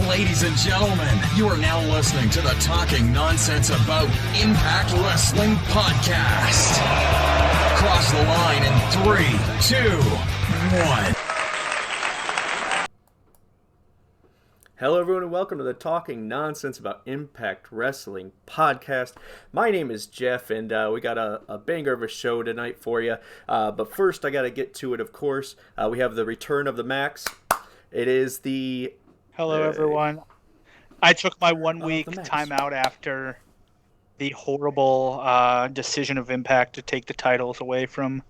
Ladies and gentlemen, you are now listening to the Talking Nonsense About Impact Wrestling podcast. Cross the line in 3, 2, 1. Hello everyone and welcome to the Talking Nonsense About Impact Wrestling podcast. My name is Geoff and we got a banger of a show tonight for you. But first I got to get to it, of course. We have the return of the Max. It is the... Hello everyone. I took my 1 week timeout after the horrible decision of Impact to take the titles away from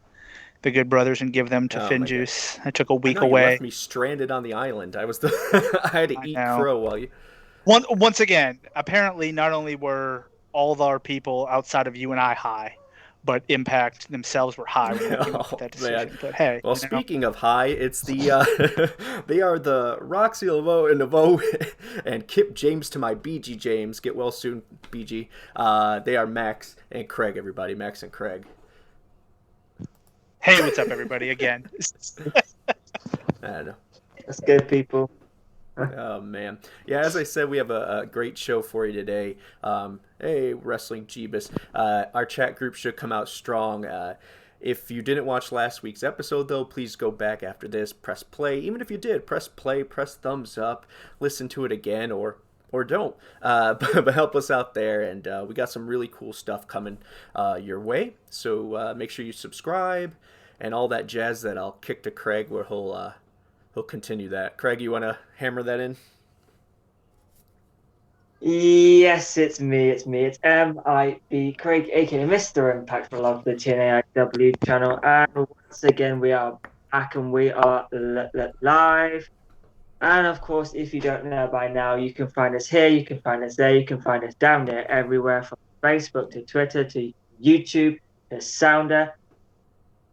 the Good Brothers and give them to Finjuice. I took a week away. You left me stranded on the island. I had to eat crow while you... Once again, apparently not only were all of our people outside of you and I high, but Impact themselves were high when they came up with that decision. Man. But hey, well, speaking of high, it's the they are the Roxy Laveau and Laveau and Kip James to my BG James. Get well soon, BG. They are Max and Craig. Everybody, Max and Craig. Hey, what's up, everybody? Again. I don't know. That's good, people. Oh man, yeah. As I said, we have a great show for you today. Hey, Wrestling Jeebus. Our chat group should come out strong. If you didn't watch last week's episode, though, please go back after this. Press play. Even if you did, press play. Press thumbs up. Listen to it again, or don't. But help us out there, and we got some really cool stuff coming your way. So make sure you subscribe and all that jazz that I'll kick to Craig, where he'll continue that. Craig, you want to hammer that in? Yes, it's me. It's MIB Craig, aka Mr. Impact, for love of the TNAIW channel. And once again, we are back and we are live. And of course, if you don't know by now, you can find us here, you can find us there, you can find us down there, everywhere from Facebook to Twitter to YouTube to Sounder.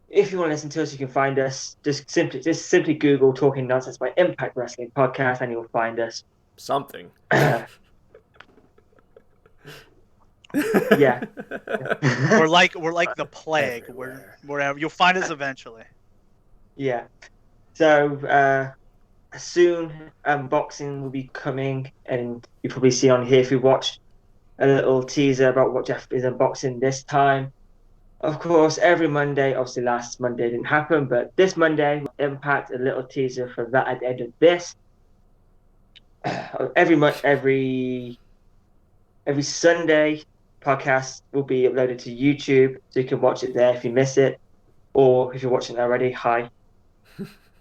If you want to listen to us, you can find us. Just simply Google Talking Nonsense by Impact Wrestling Podcast, and you'll find us. Something. Yeah. We're like the plague. We're you'll find us eventually. Yeah. So soon, unboxing will be coming, and you probably see on here if you watched a little teaser about what Geoff is unboxing this time. Of course, every Monday, obviously last Monday didn't happen, but this Monday, Impact, a little teaser for that at the end of this. Every Sunday, podcast will be uploaded to YouTube, so you can watch it there if you miss it, or if you're watching it already, hi.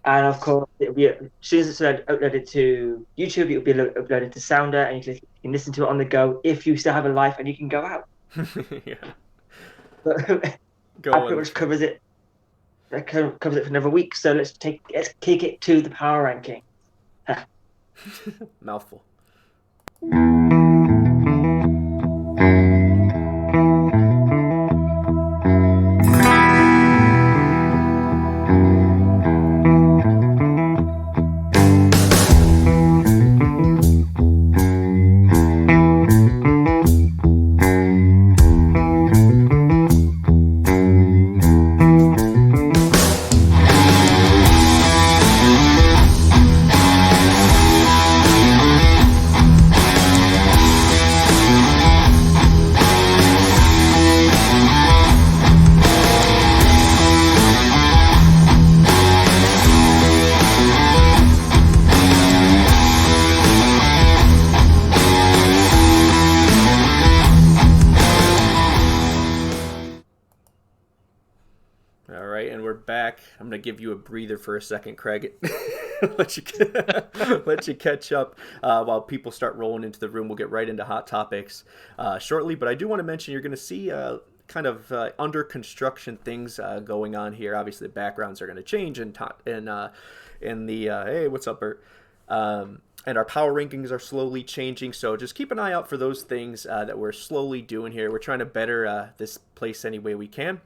And of course, it'll be, as soon as it's uploaded to YouTube, it'll be uploaded to Sounder, and you can listen to it on the go if you still have a life and you can go out. Yeah. That pretty much covers it. That covers it for another week. So let's kick it to the power ranking. Mouthful. I'm gonna give you a breather for a second, Craig. let you catch up while people start rolling into the room. We'll get right into hot topics shortly, but I do want to mention you're gonna see kind of under construction things going on here. Obviously, the backgrounds are gonna change in the hey, what's up, Bert? And our power rankings are slowly changing, so just keep an eye out for those things that we're slowly doing here. We're trying to better this place any way we can,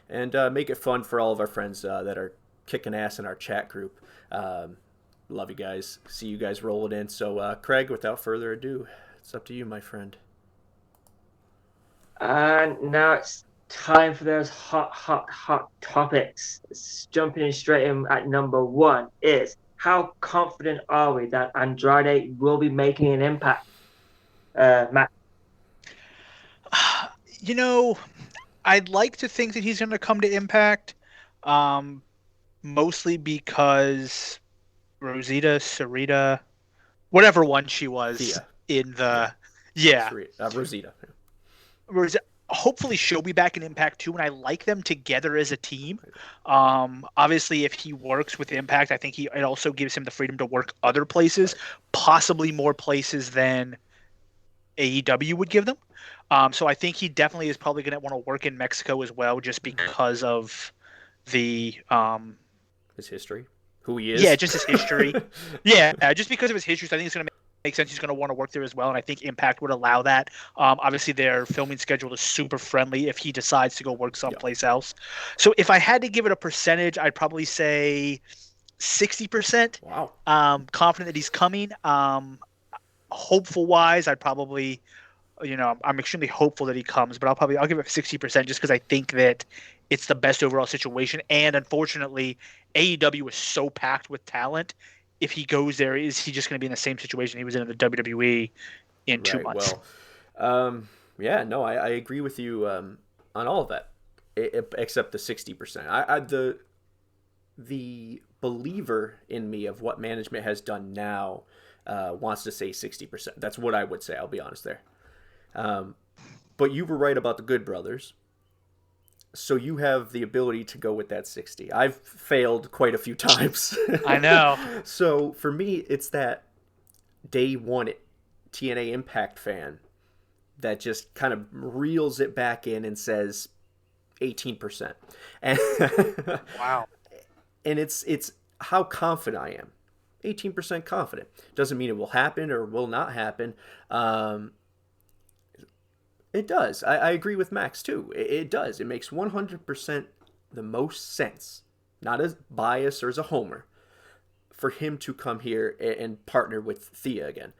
and make it fun for all of our friends that are kicking ass in our chat group. Love you guys. See you guys rolling in. So, Craig, without further ado, it's up to you, my friend. And now it's time for those hot topics. Jumping in straight in at number one is how confident are we that Andrade will be making an impact, Matt? I'd like to think that he's going to come to Impact, mostly because Sarita, whatever one she was Thea. in the, yeah, Rosita. hopefully she'll be back in Impact too, and I like them together as a team. Obviously, if he works with Impact, I think it also gives him the freedom to work other places, possibly more places than AEW would give them. So I think he definitely is probably going to want to work in Mexico as well, just because of the his history, who he is. Yeah, just his history. Yeah, just because of his history. So I think it's going to make sense. He's going to want to work there as well, and I think Impact would allow that. Obviously, their filming schedule is super friendly if he decides to go work someplace else. So if I had to give it a percentage, I'd probably say 60%. Wow. Confident that he's coming. Hopeful wise, I'd probably, I'm extremely hopeful that he comes, but I'll give it 60% just because I think that it's the best overall situation. And unfortunately, AEW is so packed with talent. If he goes there, is he just going to be in the same situation he was in the WWE in 2 months? Well, I agree with you on all of that, except the 60%. The believer in me of what management has done now wants to say 60%. That's what I would say. I'll be honest there. But you were right about the Good Brothers. So you have the ability to go with that 60. I've failed quite a few times. I know. So for me, it's that day one TNA Impact fan that just kind of reels it back in and says 18%. And wow. And it's how confident I am. 18% confident. Doesn't mean it will happen or will not happen. It does. I agree with Max, too. It does. It makes 100% the most sense, not as biased or as a homer, for him to come here and partner with Thea again.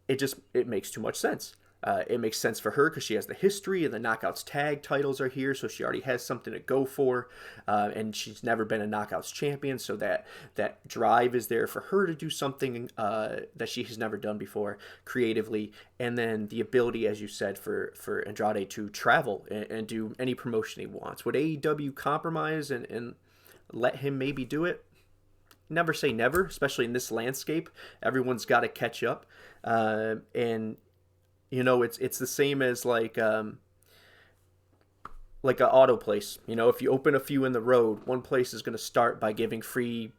It makes too much sense. It makes sense for her because she has the history and the Knockouts tag titles are here, so she already has something to go for, and she's never been a Knockouts champion, so that drive is there for her to do something that she has never done before creatively, and then the ability, as you said, for Andrade to travel and do any promotion he wants. Would AEW compromise and let him maybe do it? Never say never, especially in this landscape. Everyone's got to catch up, and it's the same as like an auto place. If you open a few in the road, one place is going to start by giving free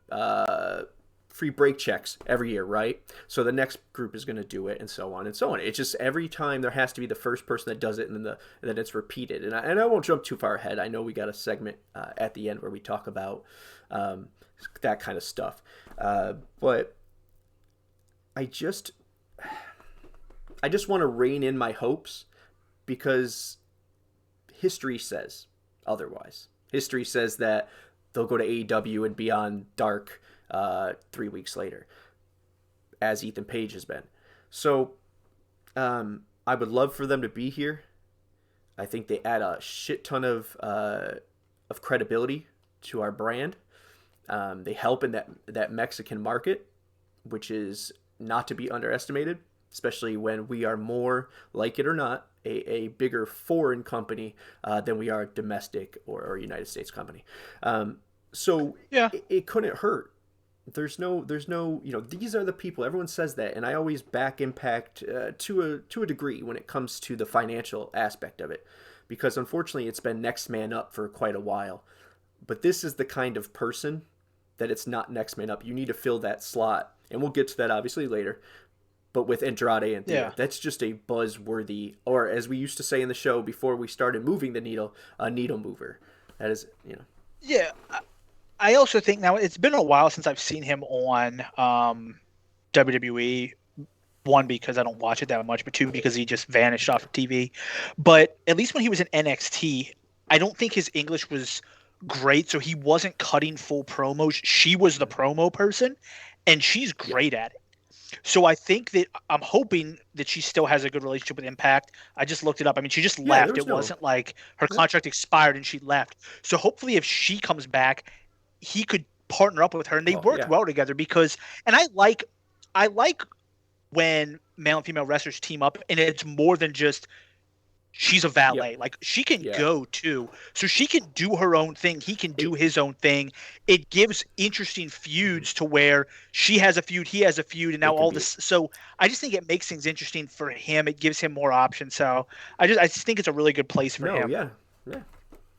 brake checks every year, right? So the next group is going to do it, and so on and so on. It's just every time there has to be the first person that does it, and then it's repeated. And I won't jump too far ahead. I know we got a segment at the end where we talk about that kind of stuff, but I just want to rein in my hopes because history says otherwise. History says that they'll go to AEW and be on Dark 3 weeks later, as Ethan Page has been. So I would love for them to be here. I think they add a shit ton of credibility to our brand. They help in that Mexican market, which is not to be underestimated, especially when we are more, like it or not, a bigger foreign company than we are a domestic or United States company. So yeah, it couldn't hurt. There's no, these are the people. Everyone says that, and I always back Impact to a degree when it comes to the financial aspect of it, because unfortunately it's been next man up for quite a while. But this is the kind of person that it's not next man up. You need to fill that slot, and we'll get to that obviously later. But with Andrade and Thea, that's just a buzzworthy, or as we used to say in the show before we started moving the needle, a needle mover. That is, Yeah, I also think now it's been a while since I've seen him on WWE. One, because I don't watch it that much, but two, because he just vanished off of TV. But at least when he was in NXT, I don't think his English was great, so he wasn't cutting full promos. She was the promo person, and she's great at it. So I think that I'm hoping that she still has a good relationship with Impact. I just looked it up. I mean, she just left. It wasn't like her contract expired and she left. So hopefully if she comes back, he could partner up with her, and they worked well together because, and I like when male and female wrestlers team up, and it's more than just she's a valet. Yep. Like she can go too, so she can do her own thing. He can do his own thing. It gives interesting feuds to where she has a feud, he has a feud, and now all this. So I just think it makes things interesting for him. It gives him more options. So I just think it's a really good place for him. Yeah.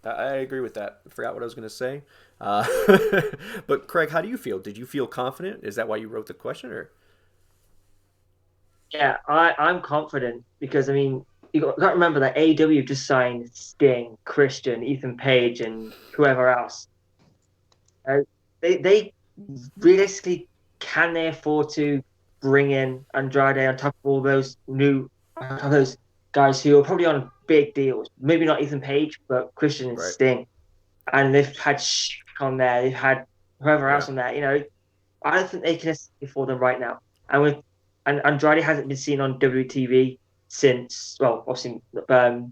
I agree with that. I forgot what I was going to say. But Craig, how do you feel? Did you feel confident? Is that why you wrote the question, or? Yeah, I'm confident because, I mean, you got to remember that AEW just signed Sting, Christian, Ethan Page, and whoever else. They realistically, can they afford to bring in Andrade on top of all those guys who are probably on big deals? Maybe not Ethan Page, but Christian and Sting. And they've had Shaq on there. They've had whoever else on there. You know, I don't think they can afford them right now. And Andrade hasn't been seen on WTV since, well, obviously, it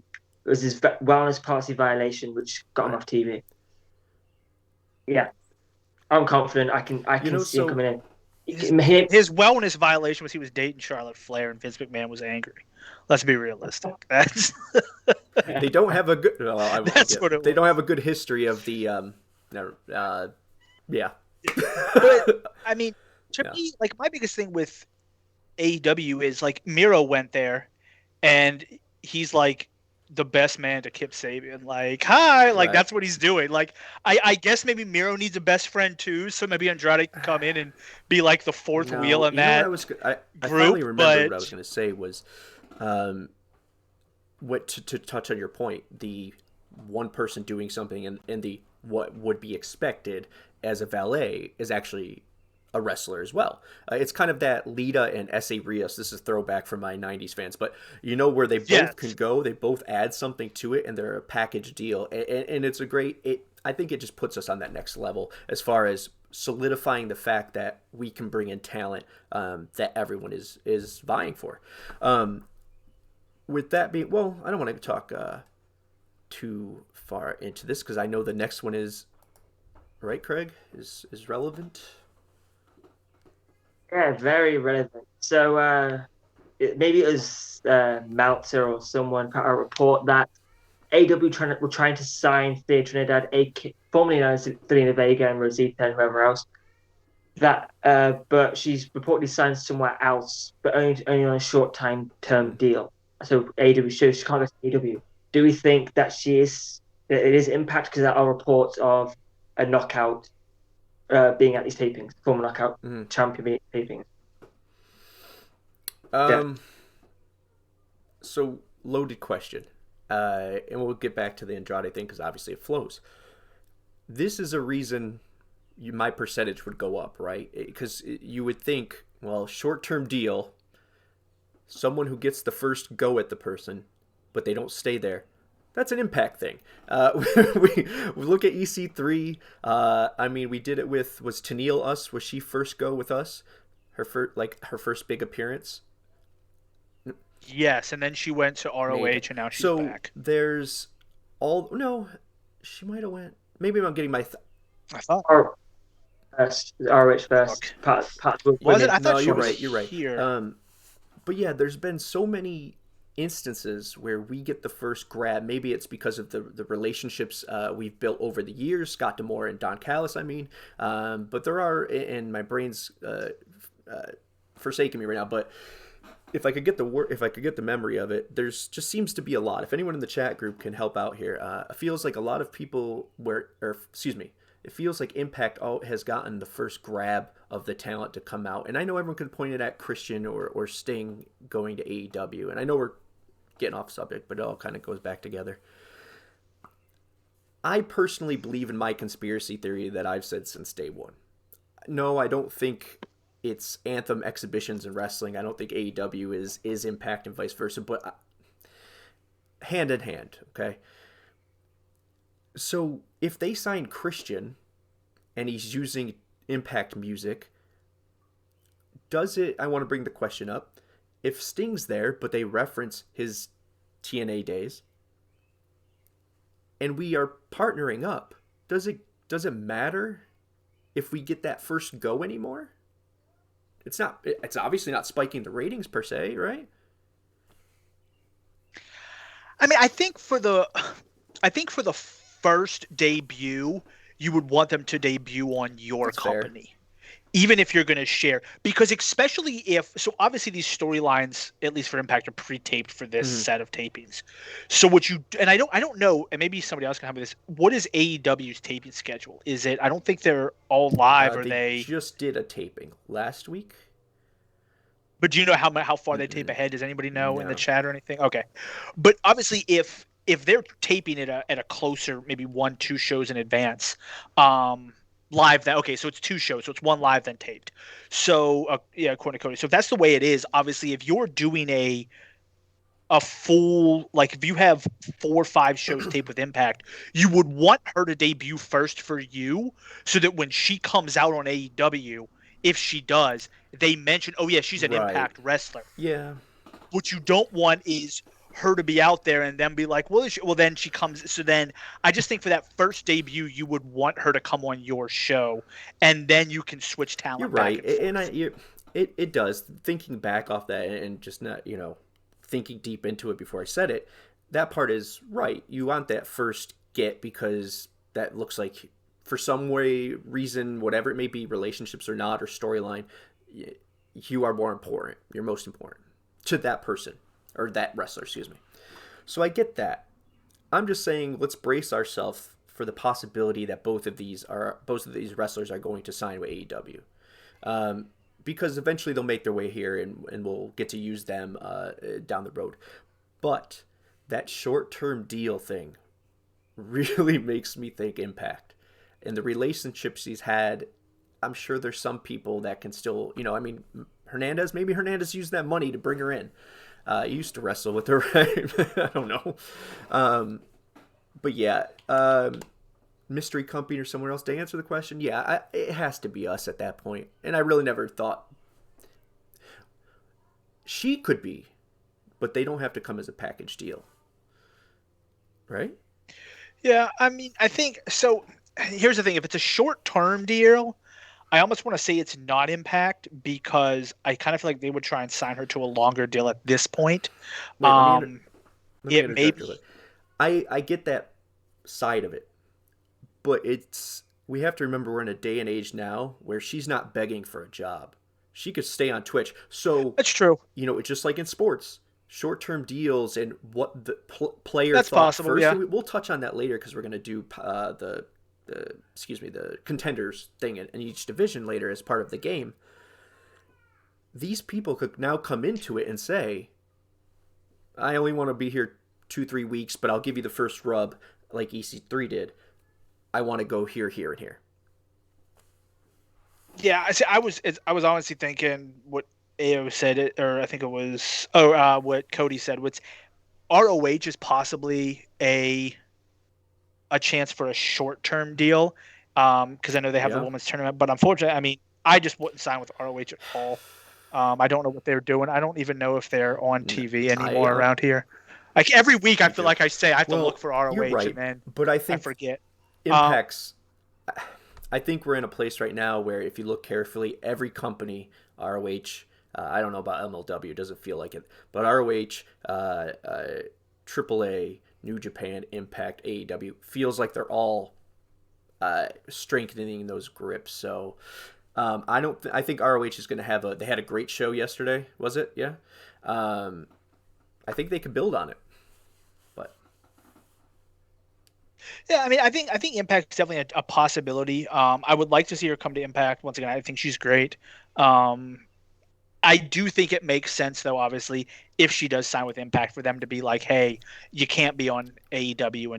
was his wellness policy violation, which got him off TV. Yeah, I'm confident. I can see him coming in. His wellness violation was he was dating Charlotte Flair, and Vince McMahon was angry. Let's be realistic. That's they don't have a good. Well, they don't have a good history of the. Yeah. But I mean, to me, like my biggest thing with AEW is like Miro went there, and he's like the best man to Kip Sabian. Like, hi, like that's what he's doing. Like, I guess maybe Miro needs a best friend too, so maybe Andrade can come in and be like the fourth wheel in that I group. Finally remembered what I was going to say was, what to touch on your point, the one person doing something and the what would be expected as a valet is actually a wrestler as well. It's kind of that Lita and S.A. Rios. This is throwback from my 90s fans, but you know where they both can go. They both add something to it, and they're a package deal. And it's a great. I think it just puts us on that next level as far as solidifying the fact that we can bring in talent that everyone is vying for. With that being, well, I don't want to talk too far into this because I know the next one is right. Craig is relevant. Yeah, very relevant. So maybe it was Meltzer or someone put out a report that AEW were trying to sign Thea Trinidad, formerly known as Selena Vega and Rosita and whoever else. But she's reportedly signed somewhere else, but only on a short-term deal. So AEW shows she can't go to AEW. Do we think that it is Impact because there are reports of a knockout being at these tapings, former knockout champion being at tapings? So loaded question, and we'll get back to the Andrade thing because obviously it flows. This is a reason my percentage would go up, right? Because you would think, well, short-term deal, someone who gets the first go at the person, but they don't stay there. That's an Impact thing. We look at EC3. I mean, we did it with, was Tennille us? Was she first go with us? Her first big appearance? Yes, and then she went to ROH, and now she's back. So there's no, she might have went. Maybe I'm getting my. I thought. ROH first. Was it? I thought you're right. You're right. Here. But yeah, there's been so many instances where we get the first grab. Maybe it's because of the relationships we've built over the years, Scott D'Amore and Don Callis, I mean. But there are, and my brain's forsaking me right now, but if I could get the memory of it, there's just seems to be a lot. If anyone in the chat group can help out here, it feels like a lot of people it feels like Impact has gotten the first grab of the talent to come out. And I know everyone could point it at Christian or Sting going to AEW. And I know we're getting off subject, but it all kind of goes back together. I personally believe in my conspiracy theory that I've said since day one. No, I don't think it's Anthem exhibitions in wrestling. I don't think AEW is Impact and vice versa, but hand in hand, okay? So if they sign Christian and he's using Impact music, I want to bring the question up, if Sting's there, but they reference his TNA days, and we are partnering up, does it matter if we get that first go anymore. It's obviously not spiking the ratings per se, right? I mean, I think for the first debut, you would want them to debut on your That's fair. company. Even if you're going to share, because especially if, so obviously these storylines, at least for Impact, are pre-taped for this set of tapings. So and I don't know, and maybe somebody else can help me with this. What is AEW's taping schedule? Is it? I don't think they're all live. They just did a taping last week. But do you know how far they tape ahead? Does anybody know in the chat or anything? Okay, but obviously if they're taping it at a closer, maybe 1-2 shows in advance, live then, okay, so it's 2 shows, so it's 1 live then taped. So yeah, according to Cody. So if that's the way it is, obviously if you're doing a full, like if you have 4 or 5 shows taped with Impact, you would want her to debut first for you, so that when she comes out on AEW, if she does, they mention, oh yeah, she's an Impact wrestler. Yeah. What you don't want is her to be out there and then be like, well, then she comes. So then I just think for that first debut, you would want her to come on your show, and then you can switch talent. You're right, it does. Thinking back off that and just not, thinking deep into it before I said it, that part is right. You want that first get because that looks like, for some reason, whatever it may be, relationships or not, or storyline, you are more important. You're most important to that person. Or that wrestler, excuse me. So I get that. I'm just saying, let's brace ourselves for the possibility that both of these wrestlers are going to sign with AEW, because eventually they'll make their way here, and we'll get to use them down the road. But that short-term deal thing really makes me think Impact, and the relationships he's had. I'm sure there's some people that can still, Hernandez. Maybe Hernandez used that money to bring her in. He used to wrestle with her, right? I don't know. But yeah, mystery company or someone else to answer the question. Yeah, it has to be us at that point. And I really never thought she could be, but they don't have to come as a package deal. Right? Yeah, I mean, I think, so here's the thing. If it's a short-term deal, I almost want to say it's not Impact, because I kind of feel like they would try and sign her to a longer deal at this point. Let me I get that side of it, but we have to remember we're in a day and age now where she's not begging for a job. She could stay on Twitch. So that's true. It's just like in sports, short-term deals and what the player that's thought possible, first. yeah. We'll touch on that later because we're going to do the contenders thing in each division later as part of the game. These people could now come into it and say, I only want to be here 2-3 weeks, but I'll give you the first rub like EC3 did. I want to go here, here, and here. Yeah, I was honestly thinking what AO said, or I think it was, what Cody said, which ROH is possibly a chance for a short-term deal, because I know they have the women's tournament, but unfortunately, I mean, I just wouldn't sign with ROH at all. I don't know what they're doing. I don't even know if they're on TV anymore around here. Like every week, I feel like I say I have to look for ROH, right, and then but I think I forget. Impact's. I think we're in a place right now where, if you look carefully, every company, ROH, I don't know about MLW, it doesn't feel like it, but ROH, AAA, New Japan, Impact, AEW, feels like they're all strengthening those grips. So I think ROH is going to have they had a great show yesterday, was it? Yeah. I think they could build on it. But yeah, I mean, I think Impact is definitely a possibility. I would like to see her come to Impact once again. I think she's great. I do think it makes sense, though, obviously, if she does sign with Impact, for them to be like, hey, you can't be on AEW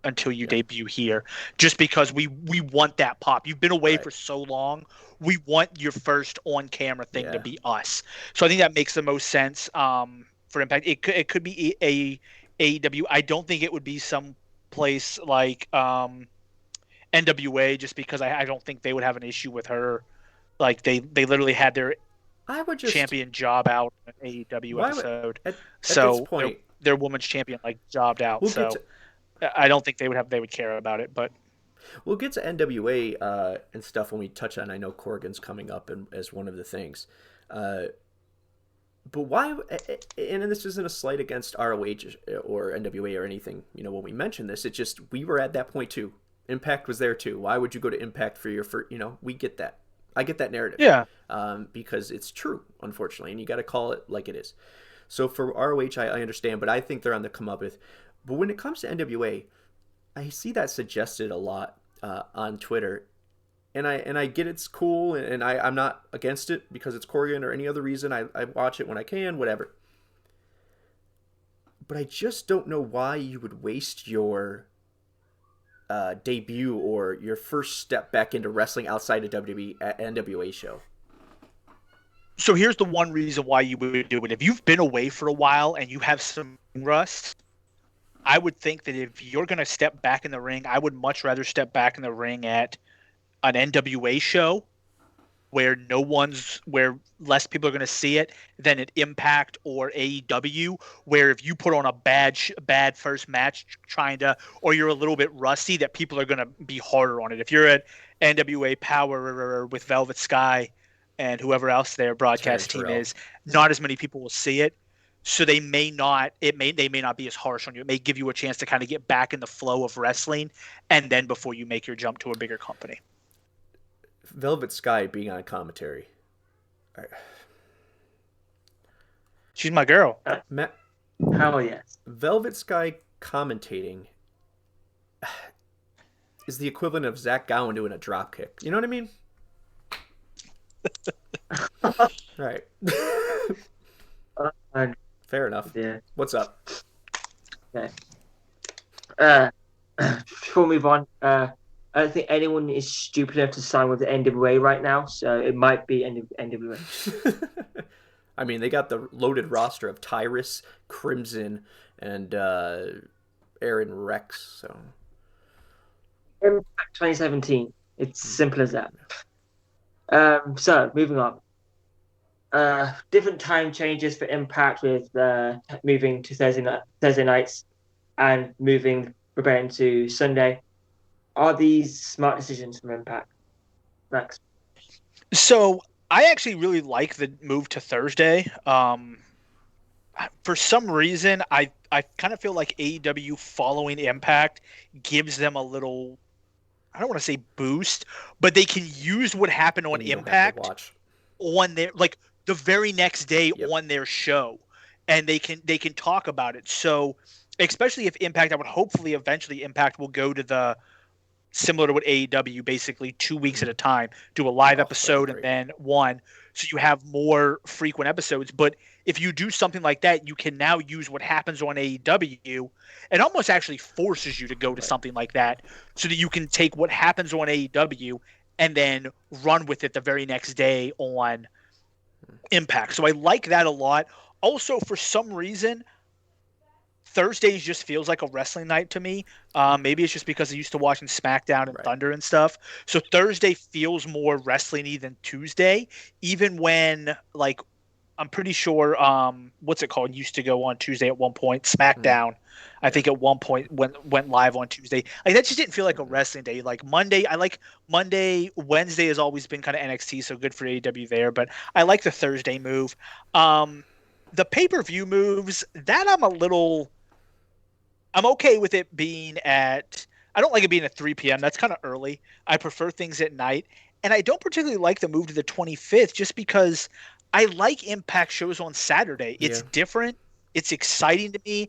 until you debut here, just because we want that pop. You've been away for so long. We want your first on-camera thing to be us. So I think that makes the most sense for Impact. It could be a AEW. I don't think it would be some place like NWA, just because I don't think they would have an issue with her. Like they literally had their champion job out in an AEW episode. At this point, their women's champion jobbed out. I don't think they would care about it. But We'll get to NWA and stuff when we touch on. I know Corgan's coming up as one of the things. But why? And this isn't a slight against ROH or NWA or anything. When we mention this, it's just we were at that point too. Impact was there too. Why would you go to Impact for your first? We get that. I get that narrative. Yeah. Because it's true, unfortunately, and you got to call it like it is. So for ROH, I understand, but I think they're on the come up with. But when it comes to NWA, I see that suggested a lot on Twitter. And I get it's cool, and I'm not against it because it's Corgan or any other reason. I watch it when I can, whatever. But I just don't know why you would waste your debut or your first step back into wrestling outside of WWE at NWA show. So here's the one reason why you would do it. If you've been away for a while and you have some rust, I would think that if you're going to step back in the ring, I would much rather step back in the ring at an NWA show where where less people are going to see it than at Impact or AEW, where if you put on a bad first match or you're a little bit rusty, that people are going to be harder on it. If you're at NWA Power with Velvet Sky and whoever else their broadcast team is, not as many people will see it. So they may not be as harsh on you. It may give you a chance to kind of get back in the flow of wrestling, and then before you make your jump to a bigger company. Velvet Sky being on commentary. She's my girl. Hell yes. Velvet Sky commentating is the equivalent of Zach Gowen doing a drop kick. You know what I mean? Right. Fair enough. Yeah. What's up? Okay. Before we move on, I don't think anyone is stupid enough to sign with the NWA right now, so it might be NWA. I mean, they got the loaded roster of Tyrus, Crimson, and Aaron Rex. So Impact 2017. It's simple as that. So moving on. Different time changes for Impact with moving to Thursday nights and moving Rebellion to Sunday. Are these smart decisions from Impact? Max? So I actually really like the move to Thursday. For some reason, I kind of feel like AEW following Impact gives them a little, I don't want to say boost, but they can use what happened on Impact on their, like, the very next day on their show, and they can talk about it. So especially if Impact, I would hopefully eventually Impact will go to the similar to what AEW, basically 2 weeks at a time, do a live episode and then one, so you have more frequent episodes. But if you do something like that, you can now use what happens on AEW. It almost actually forces you to go to something like that, so that you can take what happens on AEW and then run with it the very next day on Impact. So I like that a lot. Also, for some reason, Thursdays just feels like a wrestling night to me. Maybe it's just because I used to watching SmackDown and Thunder and stuff. So Thursday feels more wrestling-y than Tuesday, even when, like, I'm pretty sure, what's it called, used to go on Tuesday at one point. SmackDown, I think at one point went live on Tuesday. Like, that just didn't feel like a wrestling day. Like Monday, I like Monday. Wednesday has always been kind of NXT, so good for AEW there. But I like the Thursday move. The pay-per-view moves, that I'm okay with it being at, I don't like it being at 3 p.m. That's kind of early. I prefer things at night. And I don't particularly like the move to the 25th just because I like Impact shows on Saturday. It's different. It's exciting to me.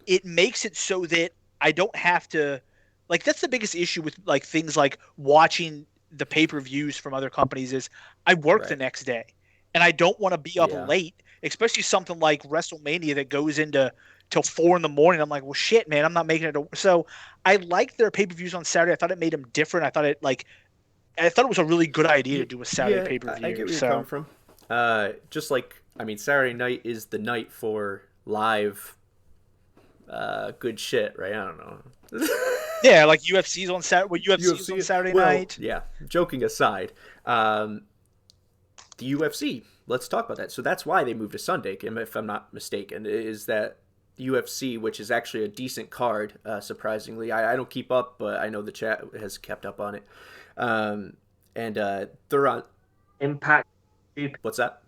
It makes it so that I don't have to, like, that's the biggest issue with, like, things like watching the pay-per-views from other companies is I work the next day. And I don't want to be up late, especially something like WrestleMania that goes into till 4 a.m. I'm like, well, shit, man, I'm not making it. So I liked their pay-per-views on Saturday. I thought it made them different. I thought it was a really good idea to do a Saturday pay-per-view. I get where you're coming from. Just like, I mean, Saturday night is the night for live good shit, right? I don't know. Yeah, like UFC's on Saturday. UFC's on Saturday night. Yeah, joking aside, the UFC. Let's talk about that. So that's why they moved to Sunday, if I'm not mistaken. Is that UFC, which is actually a decent card, surprisingly. I don't keep up, but I know the chat has kept up on it. And they're on Impact. What's that?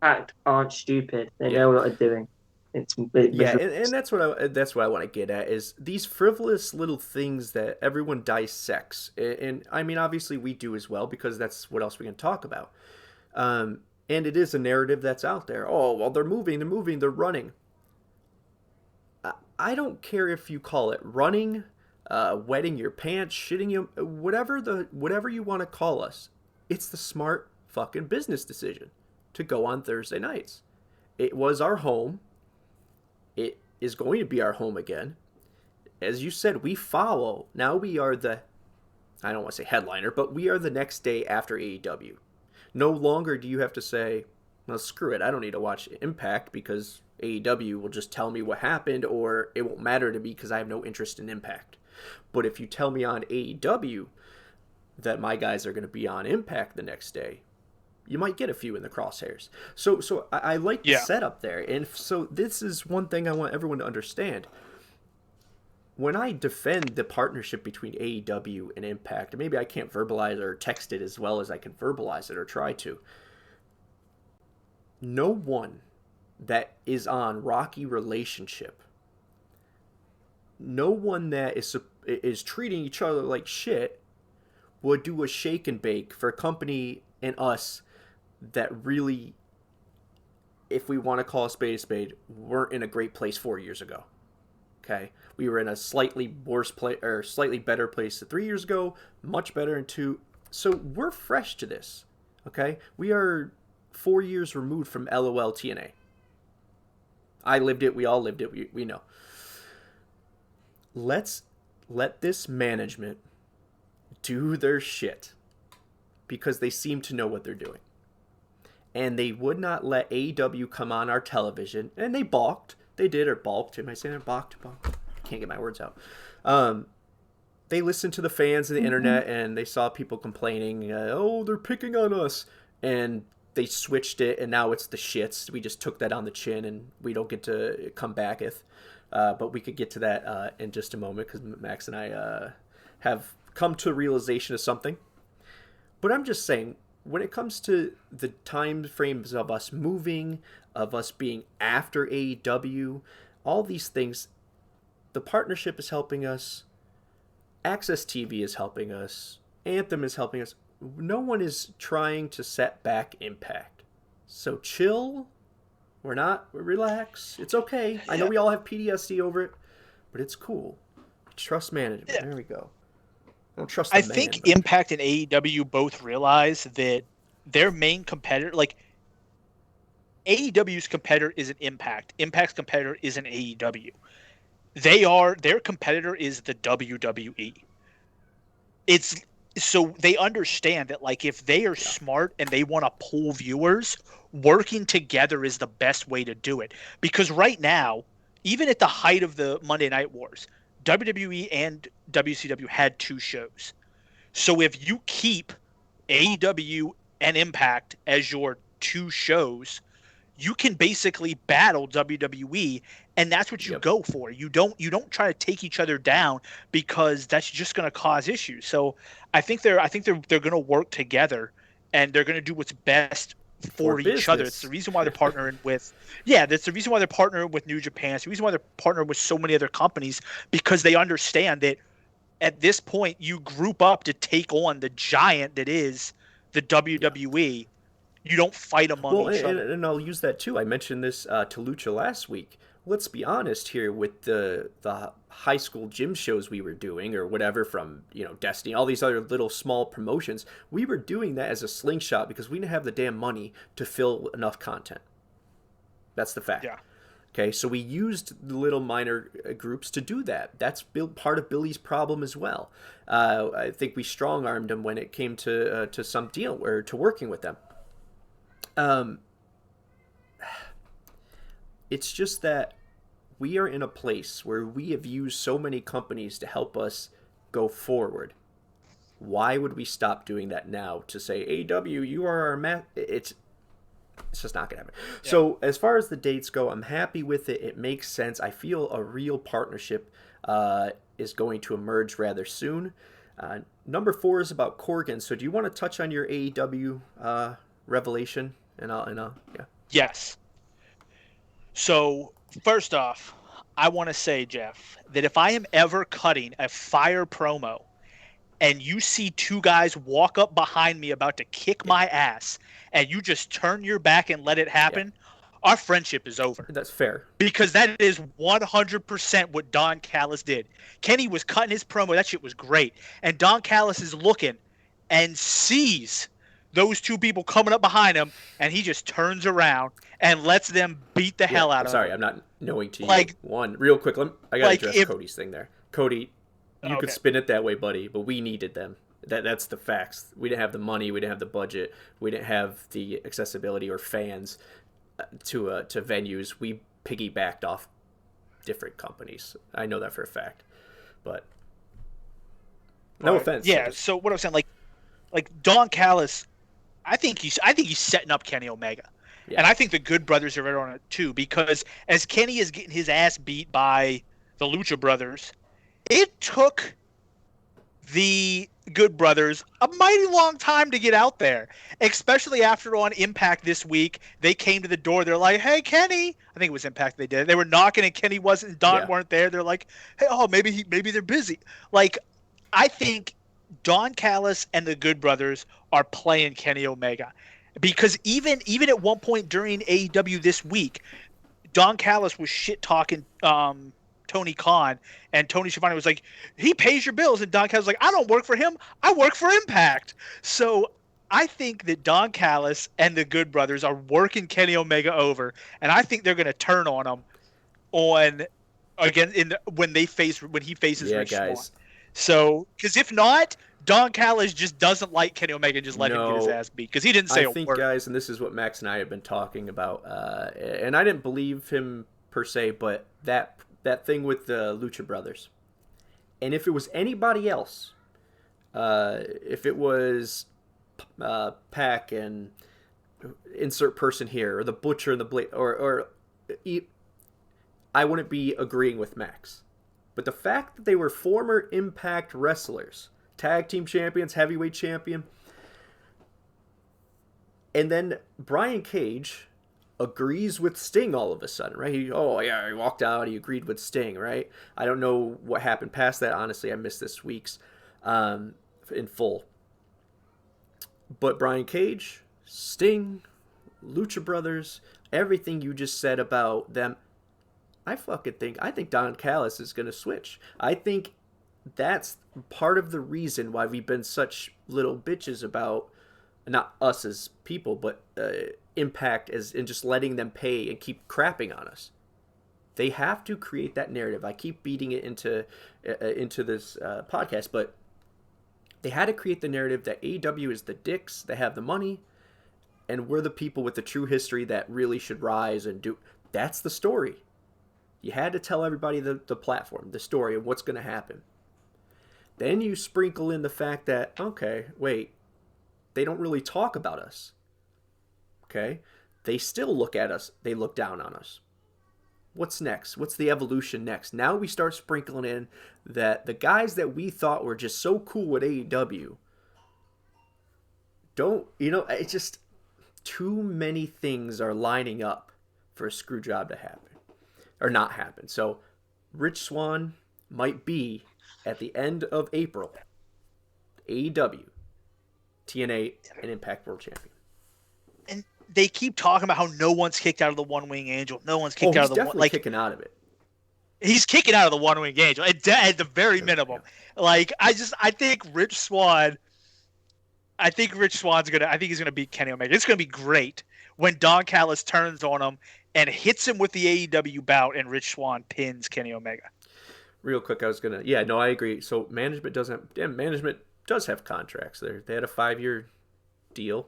Impact aren't stupid. They Yeah. know what they're doing. Yeah, and that's what I want to get at, is these frivolous little things that everyone dissects, and I mean, obviously we do as well, because that's what else we can talk about. And it is a narrative that's out there. Oh, well, they're moving, they're running. I don't care if you call it running, wetting your pants, shitting you, whatever you want to call us. It's the smart fucking business decision to go on Thursday nights. It was our home. It is going to be our home again. As you said, we follow. Now we are I don't want to say headliner, but we are the next day after AEW. No longer do you have to say, well, screw it, I don't need to watch Impact because AEW will just tell me what happened, or it won't matter to me because I have no interest in Impact. But if you tell me on AEW that my guys are going to be on Impact the next day, you might get a few in the crosshairs. So I like the setup there. And so this is one thing I want everyone to understand. When I defend the partnership between AEW and Impact, maybe I can't verbalize or text it as well as I can verbalize it or try to. No one that is on rocky relationship, no one that is treating each other like shit would do a shake and bake for a company and us that really, if we want to call a spade, weren't in a great place 4 years ago. Okay, we were in a slightly worse place, or slightly better place 3 years ago, much better in 2. So we're fresh to this. Okay, we are 4 years removed from LOL TNA. I lived it. We all lived it. We know. Let's let this management do their shit, because they seem to know what they're doing. And they would not let AEW come on our television, and they balked. They did, or balked. Am I saying it? Balked? I can't get my words out. They listened to the fans of the internet, and they saw people complaining, oh, they're picking on us. And they switched it, and now it's the shits. We just took that on the chin, and we don't get to come backeth. But we could get to that in just a moment, because Max and I have come to a realization of something. But I'm just saying, when it comes to the time frames of us moving, of us being after AEW, all these things, the partnership is helping us. Access TV is helping us. Anthem is helping us. No one is trying to set back Impact. So chill. Relax. It's okay. I know we all have PTSD over it, but it's cool. Trust management. Yeah. There we go. I don't trust the man. I think Impact and AEW both realize that their main competitor, like AEW's competitor isn't Impact. Impact's competitor isn't AEW. Their competitor is the WWE. So they understand that, like, if they are smart and they want to pull viewers, working together is the best way to do it. Because right now, even at the height of the Monday Night Wars, WWE and WCW had 2 shows. So if you keep AEW and Impact as your 2 shows, you can basically battle WWE, and that's what you go for. You don't try to take each other down, because that's just going to cause issues. So I think they're going to work together, and they're going to do what's best for each other. It's the reason why they're partnering with that's the reason why they're partnering with New Japan. It's the reason why they're partnering with so many other companies, because they understand that at this point you group up to take on the giant that is the WWE. You don't fight among each other. And I'll use that too. I mentioned this to Lucha last week. Let's be honest here, with the high school gym shows we were doing, or whatever, from Destiny, all these other little small promotions, we were doing that as a slingshot because we didn't have the damn money to fill enough content. That's the fact. Yeah. Okay, so we used the little minor groups to do that. That's part of Billy's problem as well. I think we strong-armed him when it came to some deal, or to working with them. It's just that we are in a place where we have used so many companies to help us go forward. Why would we stop doing that now to say, AEW, you are our It's just not gonna happen. Yeah. So as far as the dates go, I'm happy with it. It makes sense. I feel a real partnership is going to emerge rather soon. Number 4 is about Corgan. So do you want to touch on your AEW revelation? And I'll yeah. Yes. So first off, I want to say, Geoff, that if I am ever cutting a fire promo and you see 2 guys walk up behind me about to kick my ass and you just turn your back and let it happen, our friendship is over. That's fair. Because that is 100% what Don Callis did. Kenny was cutting his promo. That shit was great. And Don Callis is looking and sees those 2 people coming up behind him, and he just turns around and lets them beat the hell out of him. Sorry, I'm not knowing to you. One, real quick, I got to address Cody's thing there. Cody, you could spin it that way, buddy, but we needed them. That's the facts. We didn't have the money. We didn't have the budget. We didn't have the accessibility or fans to venues. We piggybacked off different companies. I know that for a fact, but no offense. Yeah. So what I'm saying, like Don Callis, I think he's setting up Kenny Omega, and I think the Good Brothers are right on it too, because as Kenny is getting his ass beat by the Lucha Brothers, it took the Good Brothers a mighty long time to get out there, especially after on Impact this week. They came to the door. They're like, "Hey, Kenny." I think it was Impact they did. They were knocking and Kenny wasn't, Don weren't there. They're like, "Hey, maybe they're busy." Like, I think Don Callis and the Good Brothers are playing Kenny Omega, because even at one point during AEW this week, Don Callis was shit talking Tony Khan, and Tony Schiavone was like, "He pays your bills," and Don Callis was like, "I don't work for him, I work for Impact." So I think that Don Callis and the Good Brothers are working Kenny Omega over, and I think they're going to turn on him when he faces Rich Swann. So, because if not, Don Callis just doesn't like Kenny Omega and just let him get his ass beat, because he didn't say a word. I think, guys, and this is what Max and I have been talking about, and I didn't believe him per se, but that thing with the Lucha Brothers, and if it was anybody else, if it was Pac and insert person here, or the Butcher and the Blade, or I wouldn't be agreeing with Max. But the fact that they were former Impact wrestlers, tag team champions, heavyweight champion, and then Brian Cage agrees with Sting all of a sudden, right? He walked out, he agreed with Sting, right? I don't know what happened past that. Honestly, I missed this week's in full. But Brian Cage, Sting, Lucha Brothers, everything you just said about them, I think Don Callis is going to switch. I think that's part of the reason why we've been such little bitches about, not us as people, but Impact in just letting them pay and keep crapping on us. They have to create that narrative. I keep beating it into this podcast, but they had to create the narrative that AEW is the dicks, they have the money, and we're the people with the true history that really should rise and do. That's the story. You had to tell everybody the platform, the story, of what's going to happen. Then you sprinkle in the fact that, okay, wait, they don't really talk about us. Okay? They still look at us. They look down on us. What's next? What's the evolution next? Now we start sprinkling in that the guys that we thought were just so cool with AEW it's just too many things are lining up for a screw job to happen. Or not happen. So Rich Swann might be at the end of April AEW, TNA, and Impact World Champion. And they keep talking about how no one's kicked out of the One Wing Angel. No one's kicked out of the definitely kicking out of it. He's kicking out of the One Wing Angel at the very minimum. Yeah. Like, I think Rich Swann. I think he's gonna beat Kenny Omega. It's gonna be great when Don Callis turns on him and hits him with the AEW bout, and Rich Swann pins Kenny Omega. Real quick, I agree. So management does have contracts there. They had a 5-year deal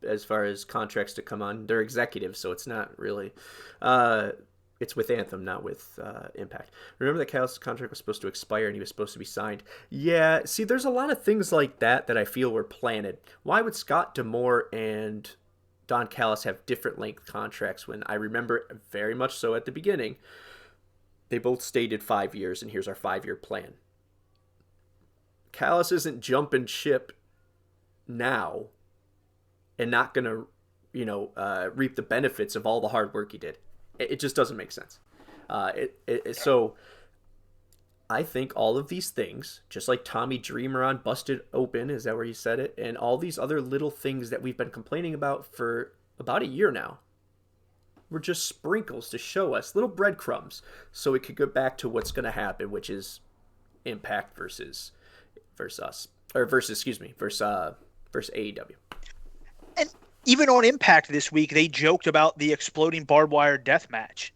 as far as contracts to come on. They're executives, so it's not really. It's with Anthem, not with Impact. Remember that Callis' contract was supposed to expire and he was supposed to be signed? Yeah, see, there's a lot of things like that I feel were planted. Why would Scott D'Amore and Don Callis have different length contracts when I remember very much so at the beginning, they both stated 5 years, and here's our 5-year plan. Callis isn't jumping ship now and not going to, reap the benefits of all the hard work he did. It just doesn't make sense. So I think all of these things, just like Tommy Dreamer on Busted Open, is that where you said it? And all these other little things that we've been complaining about for about a year now, were just sprinkles to show us, little breadcrumbs, so we could go back to what's going to happen, which is Impact versus AEW. And even on Impact this week, they joked about the exploding barbed wire death match.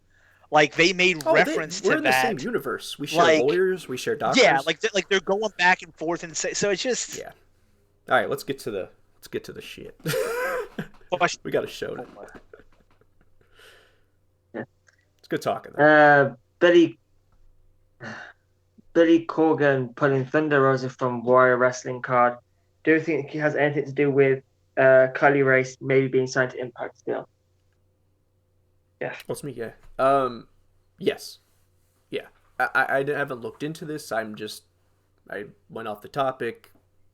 Like, they made reference to that. We're in the same universe. We share lawyers. We share doctors. Yeah, like they're going back and forth, and so it's just. Yeah. All right, let's get to the shit. We got a show now. Yeah. It's good talking. Billy Corgan pulling Thunder Rosa from Warrior Wrestling card. Do you think it has anything to do with Kylie Race maybe being signed to Impact still? Yeah. What's me? Yeah. Yes. Yeah. I haven't looked into this. I went off the topic,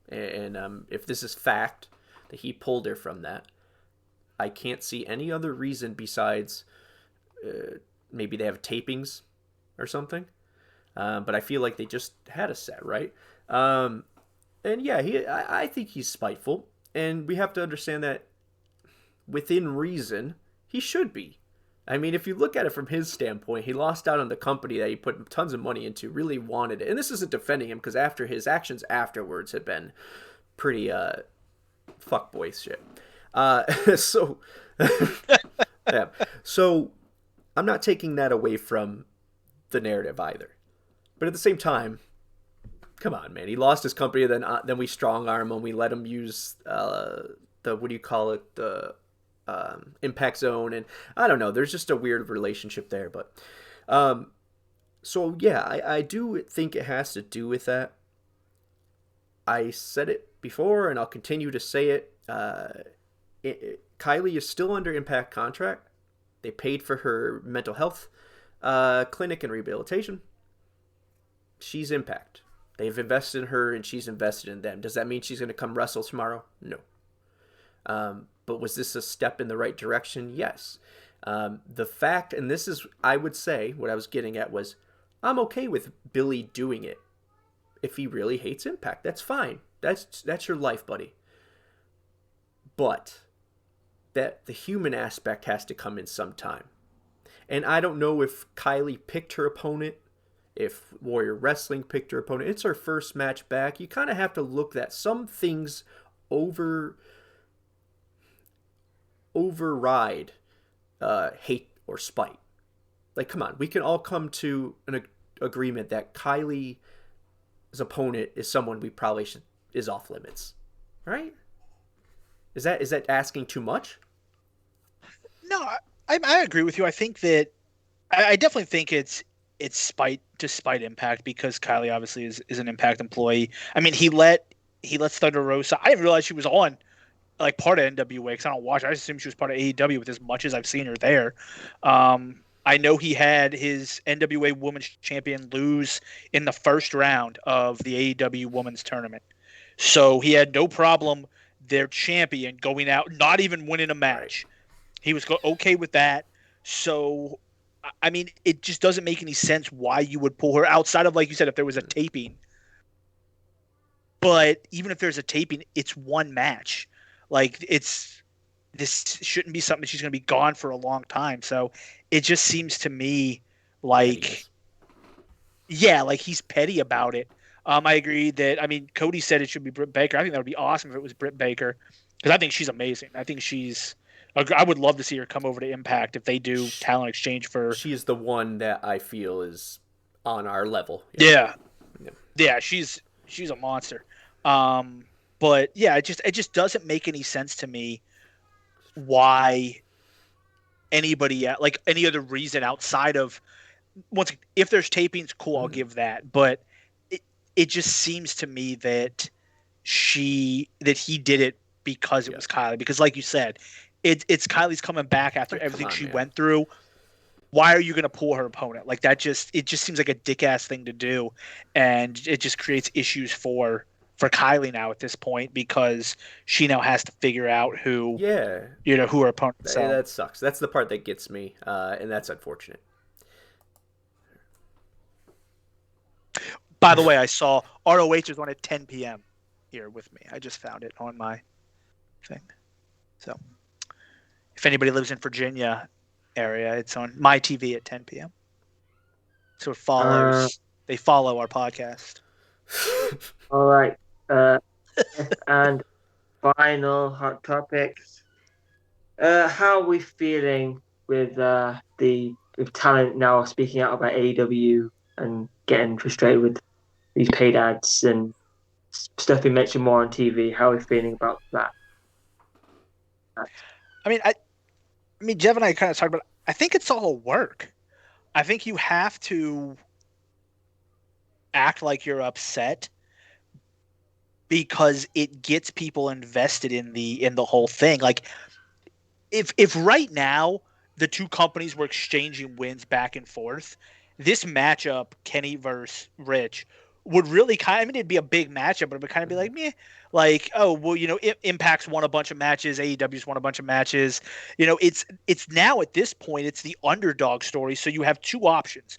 and if this is fact that he pulled her from that, I can't see any other reason besides maybe they have tapings or something. But I feel like they just had a set, right? And yeah, I think he's spiteful, and we have to understand that within reason, he should be. I mean, if you look at it from his standpoint, he lost out on the company that he put tons of money into, really wanted it. And this isn't defending him, because after his actions afterwards had been pretty fuckboy shit. So, yeah. So, I'm not taking that away from the narrative either. But at the same time, come on, man. He lost his company, then we strong arm him. We let him use the Impact Zone, and I don't know. There's just a weird relationship there, but so yeah, I do think it has to do with that. I said it before, and I'll continue to say it. Kylie is still under Impact contract. They paid for her mental health clinic and rehabilitation. She's Impact. They've invested in her, and she's invested in them. Does that mean she's going to come wrestle tomorrow? No. But was this a step in the right direction? Yes. The fact, and this is, I would say, what I was getting at was, I'm okay with Billy doing it. If he really hates Impact, that's fine. That's your life, buddy. But that the human aspect has to come in sometime. And I don't know if Kylie picked her opponent, if Warrior Wrestling picked her opponent. It's her first match back. You kind of have to look at some things override hate or spite. Like, come on, we can all come to an agreement that Kylie's opponent is someone we probably is off limits, right? Is that asking too much? No, I agree with you. I think that I definitely think it's spite to spite Impact, because Kylie obviously is an Impact employee. I mean, he lets Thunder Rosa. I didn't realize she was on like part of NWA, because I don't watch. I assume she was part of AEW with as much as I've seen her there. I know he had his NWA Women's Champion lose in the first round of the AEW Women's Tournament. So he had no problem their champion going out, not even winning a match. Right. He was okay with that. So, I mean, it just doesn't make any sense why you would pull her outside of, like you said, if there was a taping. But even if there's a taping, it's one match. Like, this shouldn't be something she's going to be gone for a long time. So it just seems to me like, yeah, like he's petty about it. I agree that, I mean, Cody said it should be Britt Baker. I think that would be awesome if it was Britt Baker, because I think she's amazing. I think I would love to see her come over to Impact if they do talent exchange for. She is the one that I feel is on our level. Yeah. She's a monster. But yeah, it just doesn't make any sense to me why anybody, like any other reason outside of, if there's tapings, cool, I'll give that. But it just seems to me that he did it because it was Kylie. Because like you said, it's Kylie's coming back after everything she went through. Why are you going to pull her opponent? Like it just seems like a dick-ass thing to do, and it just creates issues for Kylie now at this point because she now has to figure out who her opponents are. That sucks. That's the part that gets me, and that's unfortunate. By the way, I saw ROH is on at 10 p.m. here with me. I just found it on my thing. So if anybody lives in Virginia area, it's on my TV at 10 p.m. So it follows. They follow our podcast. All right. And final hot topics. How are we feeling with with talent now speaking out about AEW and getting frustrated with these paid ads and stuff we mentioned more on TV? How are we feeling about that? I mean, Jeff and I kind of talked about. I think it's all work. I think you have to act like you're upset because it gets people invested in the whole thing. Like, if right now the two companies were exchanging wins back and forth, this matchup, Kenny versus Rich, would really it'd be a big matchup, but it would kind of be like, meh. Like, oh, well, Impact's won a bunch of matches, AEW's won a bunch of matches. It's now at this point, it's the underdog story. So you have two options.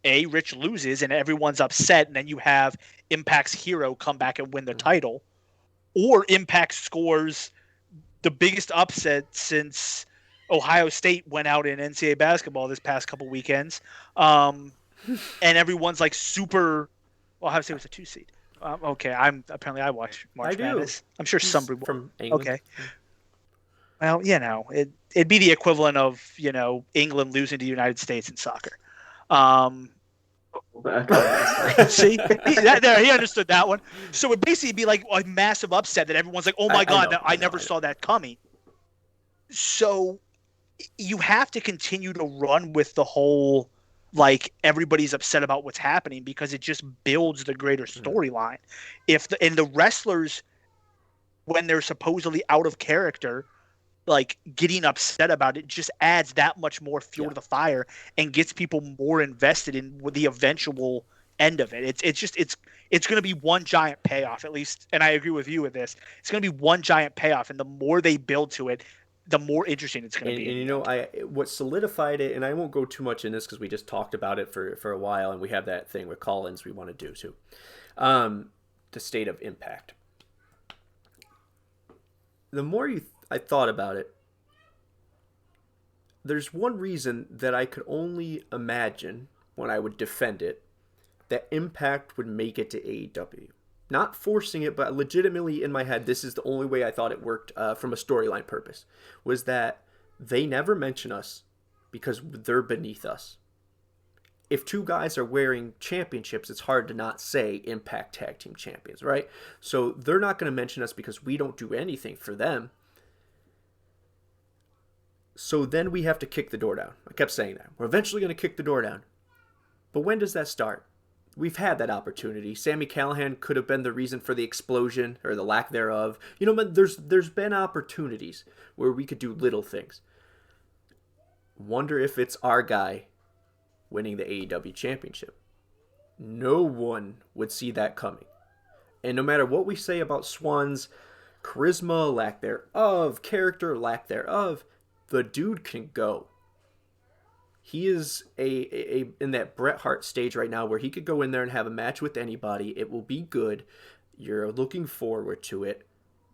Rich loses and everyone's upset, and then you have Impact's hero come back and win the title. Or Impact scores the biggest upset since Ohio State went out in NCAA basketball this past couple weekends. And everyone's like super... Ohio State was a 2 seed. Okay, I watch March Madness. I'm sure some people from England. Okay. Well, it'd be the equivalent of England losing to the United States in soccer. See, he understood that one. So it'd basically be like a massive upset that everyone's like, "Oh my god, I never saw that coming." So you have to continue to run with the whole. Like everybody's upset about what's happening because it just builds the greater storyline. And the wrestlers, when they're supposedly out of character, like getting upset about it, just adds that much more fuel to the fire and gets people more invested in the eventual end of it. It's going to be one giant payoff, at least. And I agree with you with this. It's going to be one giant payoff, and the more they build to it, the more interesting it's going to be. And what solidified it, and I won't go too much in this because we just talked about it for a while, and we have that thing with Collins we want to do too. The state of Impact. The more I thought about it, there's one reason that I could only imagine when I would defend it, that Impact would make it to AEW. Not forcing it, but legitimately in my head, this is the only way I thought it worked from a storyline purpose, was that they never mention us because they're beneath us. If two guys are wearing championships, it's hard to not say Impact Tag Team Champions, right? So they're not going to mention us because we don't do anything for them. So then we have to kick the door down. I kept saying that. We're eventually going to kick the door down. But when does that start? We've had that opportunity. Sami Callihan could have been the reason for the explosion or the lack thereof. But there's been opportunities where we could do little things. Wonder if it's our guy winning the AEW championship. No one would see that coming. And no matter what we say about Swann's charisma, lack thereof, character, lack thereof, the dude can go. He is in that Bret Hart stage right now where he could go in there and have a match with anybody. It will be good. You're looking forward to it.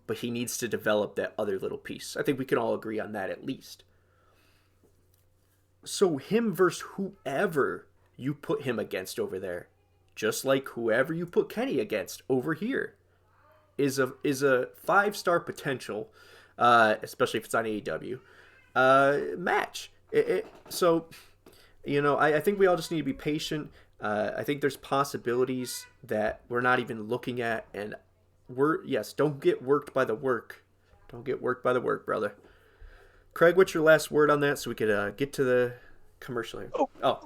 But he needs to develop that other little piece. I think we can all agree on that at least. So him versus whoever you put him against over there, just like whoever you put Kenny against over here, is a 5-star potential, especially if it's on AEW, match. So, I think we all just need to be patient. I think there's possibilities that we're not even looking at, and don't get worked by the work. Don't get worked by the work, brother. Craig, what's your last word on that so we could get to the commercial here?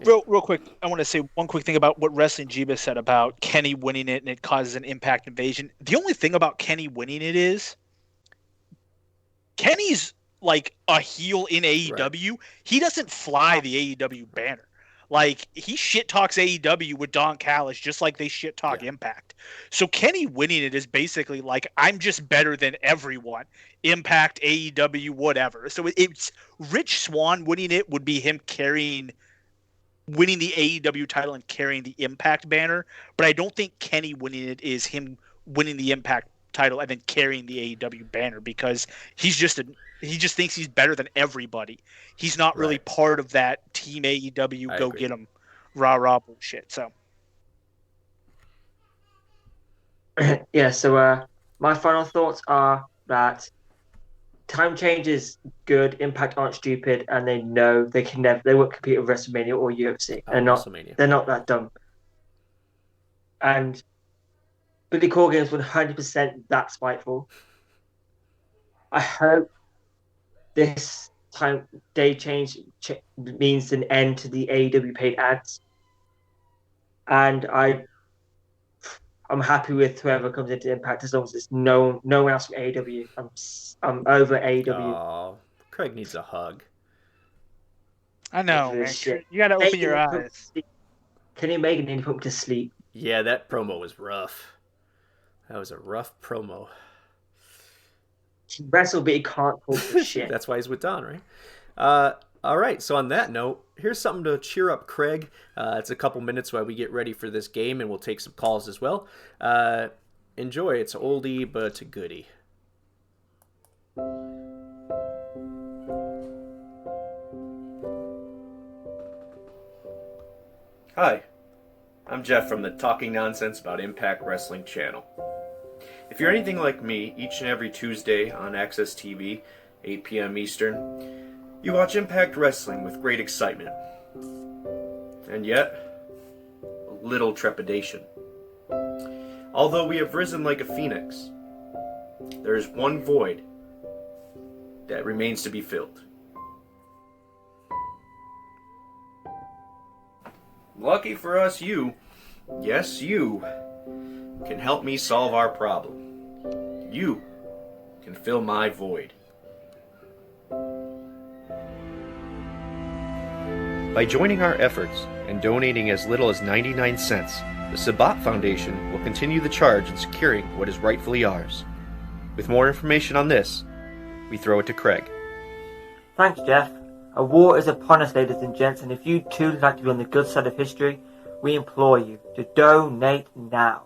Real quick. I want to say one quick thing about what Wrestling Jeebus said about Kenny winning it and it causes an Impact invasion. The only thing about Kenny winning it is Kenny's like a heel in AEW, right, he doesn't fly the AEW banner. Like, he shit talks AEW with Don Callis just like they shit talk Impact. So Kenny winning it is basically like, I'm just better than everyone. Impact, AEW, whatever. So it's Rich Swann winning it would be him winning the AEW title and carrying the Impact banner. But I don't think Kenny winning it is him winning the Impact title and then carrying the AEW banner, because he just thinks he's better than everybody. He's not really part of that team AEW go get him rah bullshit. So yeah. So my final thoughts are that time change is good. Impact aren't stupid, and they know they won't compete with WrestleMania or UFC. They're not that dumb. And Billy Corgan is 100% that spiteful. I hope this time day change means an end to the AEW paid ads, and I'm happy with whoever comes into Impact, as long as there's no one else from AEW. I'm over AEW. Oh, Craig needs a hug. I know, man. You gotta open your eyes. Can you make an put him to sleep? Yeah, that promo was rough. That was a rough promo. He wrestled, but he can't talk for shit. That's why he's with Don, right? All right, so on that note, here's something to cheer up Craig. It's a couple minutes while we get ready for this game, and we'll take some calls as well. Enjoy. It's oldie, but it's a goodie. Hi, I'm Geoff from the Talking Nonsense About Impact Wrestling channel. If you're anything like me, each and every Tuesday on Access TV, 8 p.m. Eastern, you watch Impact Wrestling with great excitement. And yet, a little trepidation. Although we have risen like a phoenix, there is one void that remains to be filled. Lucky for us, you can help me solve our problem. You can fill my void. By joining our efforts and donating as little as 99 cents, the Sabat Foundation will continue the charge in securing what is rightfully ours. With more information on this, we throw it to Craig. Thanks, Geoff. A war is upon us, ladies and gents, and if you too would like to be on the good side of history, we implore you to donate now.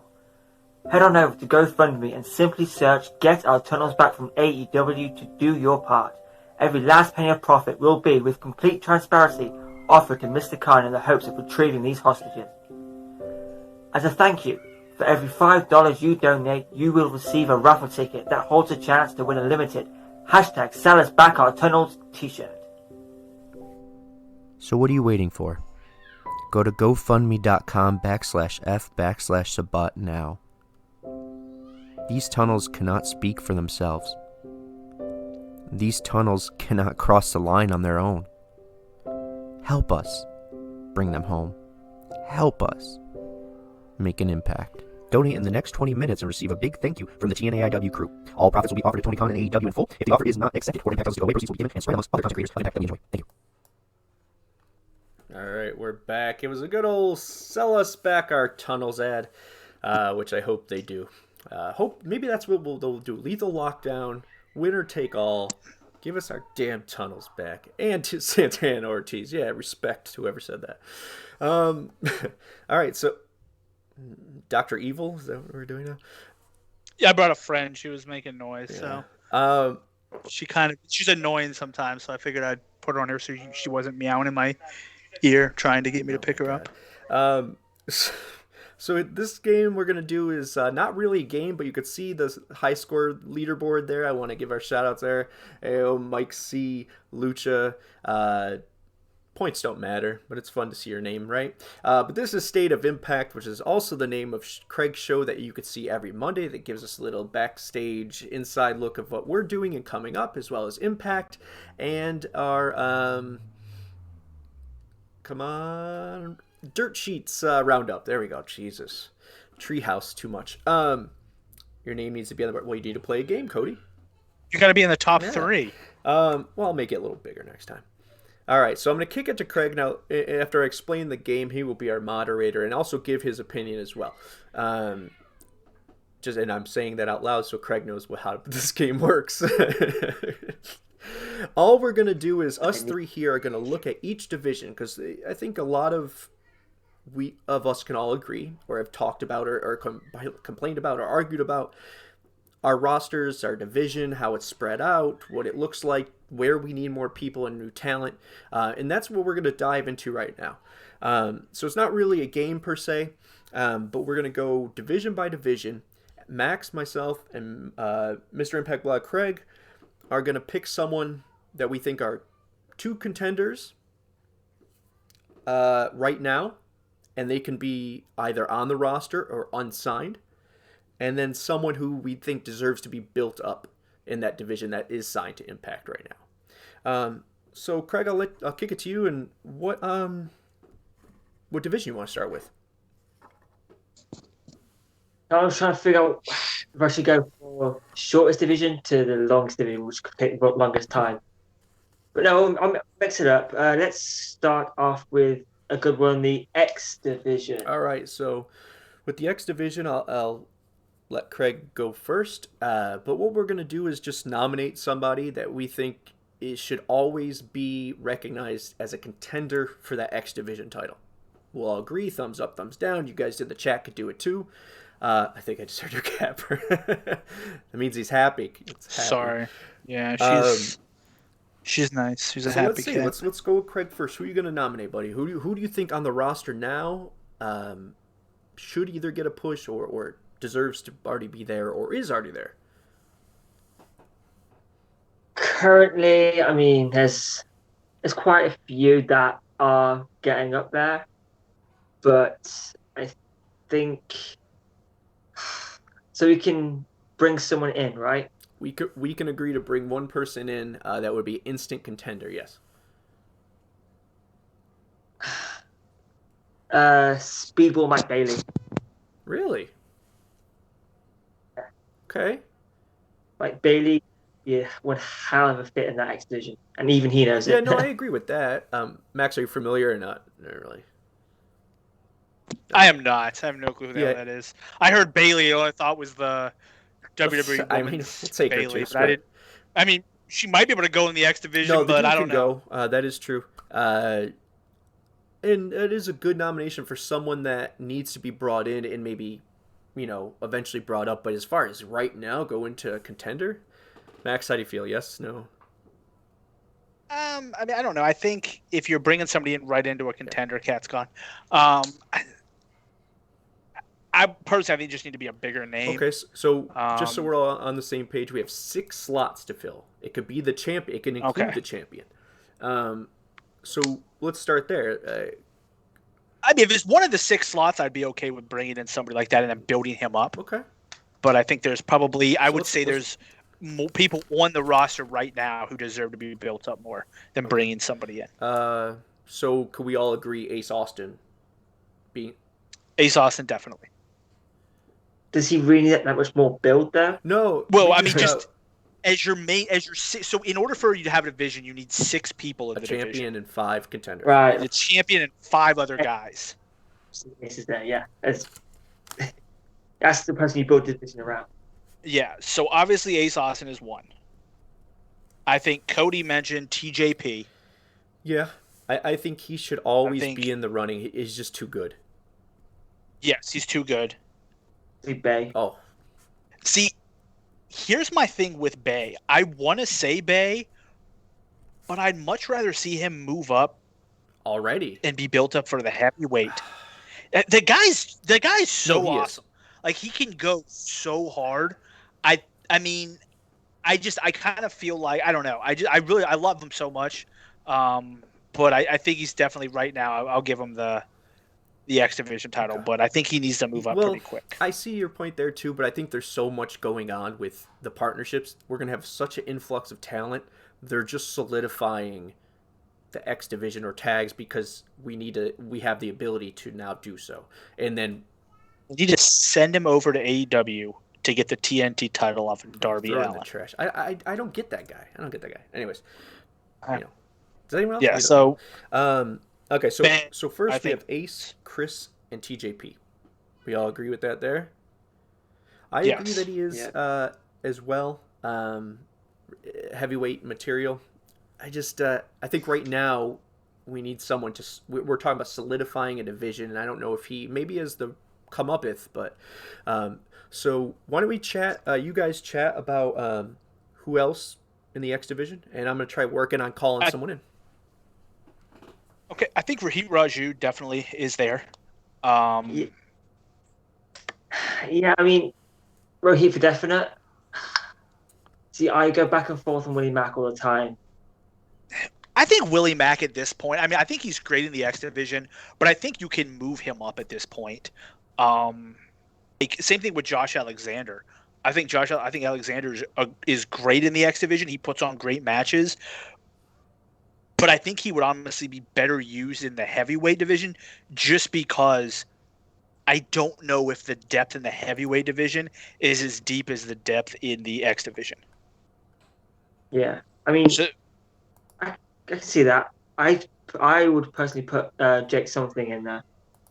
Head on over to GoFundMe and simply search Get Our Tunnels Back from AEW to do your part. Every last penny of profit will be, with complete transparency, offered to Mr. Khan in the hopes of retrieving these hostages. As a thank you, for every $5 you donate, you will receive a raffle ticket that holds a chance to win a limited #SellUsBackOurTunnels t-shirt. So what are you waiting for? Go to GoFundMe.com/F/Sabat now. These tunnels cannot speak for themselves. These tunnels cannot cross the line on their own. Help us bring them home. Help us make an impact. Donate in the next 20 minutes and receive a big thank you from the TNAIW crew. All profits will be offered to Tony Khan and AEW in full. If the offer is not accepted, or Impact doesn't go away, proceeds will be given and spread amongst other content creators. Impact, enjoy. Thank you. All right, we're back. It was a good old sell us back our tunnels ad, which I hope they do. Hope maybe that's what they'll do. Lethal lockdown, winner take all. Give us our damn tunnels back. And to Santana Ortiz. Yeah, respect whoever said that. All right, so Dr. Evil, is that what we're doing now? Yeah, I brought a friend. She was making noise, yeah. So she's annoying sometimes. So I figured I'd put her on here so she wasn't meowing in my ear trying to get me to pick her up. So this game we're going to do is not really a game, but you could see the high score leaderboard there. I want to give our shout outs there. AO, Mike C, Lucha. Points don't matter, but it's fun to see your name, right? But this is State of Impact, which is also the name of Craig's show that you could see every Monday that gives us a little backstage inside look of what we're doing and coming up, as well as Impact and our Dirt Sheets roundup. There we go. Jesus. Treehouse, too much. Your name needs to be on the board. Well, you need to play a game, Cody. You got to be in the top 3. Well, I'll make it a little bigger next time. All right, so I'm going to kick it to Craig now. After I explain the game, he will be our moderator and also give his opinion as well. And I'm saying that out loud so Craig knows how this game works. All we're going to do is us three here are going to look at each division, because I think a lot of us can all agree or have talked about or complained about or argued about our rosters, our division, how it's spread out, what it looks like, where we need more people and new talent. And that's what we're going to dive into right now. So it's not really a game per se, but we're going to go division by division. Max, myself, and Mr. Impact Blog Craig are going to pick someone that we think are two contenders right now, and they can be either on the roster or unsigned, and then someone who we think deserves to be built up in that division that is signed to Impact right now. So Craig, I'll kick it to you. And what division you want to start with? I was trying to figure out if I should go for shortest division to the longest division, which could take the longest time. But no, I'm mix it up. Let's start off with a good one, the X division. All right, so with the X division, I'll let Craig go first. But what we're going to do is just nominate somebody that we think should always be recognized as a contender for that X division title. We'll all agree, thumbs up, thumbs down. You guys in the chat could do it too. I think I just heard your cat. That means he's happy. Sorry. Yeah, she's nice. She's a happy cat. Let's go with Craig first. Who are you going to nominate, buddy? Who do you think on the roster now should either get a push or deserves to already be there or is already there? Currently, I mean, there's quite a few that are getting up there, but I think so. We can bring someone in, right? We can agree to bring one person in that would be instant contender. Yes. Speedball Mike Bailey. Really? Okay. Mike Bailey, yeah, one hell of a fit in that X division, and even he knows it. Yeah, no, I agree with that. Max, are you familiar or not? Not really. I am not. I have no clue who the hell that is. I heard Bailey. All I thought was the WWE Women's Bailey. I mean, she might be able to go in the X division, but I don't know. That is true. And it is a good nomination for someone that needs to be brought in and maybe, eventually brought up. But as far as right now, go into a contender. Max, how do you feel? Yes? No? I mean, I don't know. I think if you're bringing somebody in right into a contender, Cat's gone. I personally, I think just need to be a bigger name. Okay, so just so we're all on the same page, we have 6 slots to fill. It could be the champion. It can include the champion. So let's start there. I mean, if it's one of the 6 slots, I'd be okay with bringing in somebody like that and then building him up. Okay. But I think there's probably, there's more people on the roster right now who deserve to be built up more than bringing somebody in. So could we all agree Ace Austin? Ace Austin, definitely. Does he really need that much more build there? No. Well, I mean, just so in order for you to have a division, you need 6 people in the division. A champion and 5 contenders. Right. The champion and 5 other guys. This is there, yeah. That's the person you build the division around. Yeah, so obviously Ace Austin is one. I think Cody mentioned TJP. Yeah, I think he should always be in the running. He's just too good. Yes, he's too good. Bay. Oh. See, here's my thing with Bay. I want to say Bay, but I'd much rather see him move up already and be built up for the heavyweight. The guy's so awesome. Like, he can go so hard. I mean, I kind of feel like, I don't know. I love him so much. But I think he's definitely right now. I'll give him the X Division title, but I think he needs to move up pretty quick. I see your point there too, but I think there's so much going on with the partnerships. We're going to have such an influx of talent. They're just solidifying the X Division or tags because we have the ability to now do so. And then you need to send him over to AEW to get the TNT title off of Darby Throw it in Allin. the trash. I don't get that guy. Anyways, I- does anyone else? Yeah, so okay, Ben, so I first we think- have Ace, Chris, and TJP. We all agree with that there. I Yes. agree that he is as well. Heavyweight material. I think right now we need someone to. We're talking about solidifying a division, and I don't know if he maybe as the comeuppeth, but so why don't we chat? You guys chat about who else in the X division, and I'm gonna try working on calling someone in. Okay, I think Rohit Raju definitely is there. Yeah, I mean, Rohit for definite. See, I go back and forth on Willie Mack all the time. I think Willie Mack at this point. I mean, I think he's great in the X division, but I think you can move him up at this point. Same thing with Josh Alexander. I think Alexander is great in the X division. He puts on great matches, but I think he would honestly be better used in the heavyweight division, just because I don't know if the depth in the heavyweight division is as deep as the depth in the X division. Yeah, I mean, So, I can see that. I would personally put Jake something in there.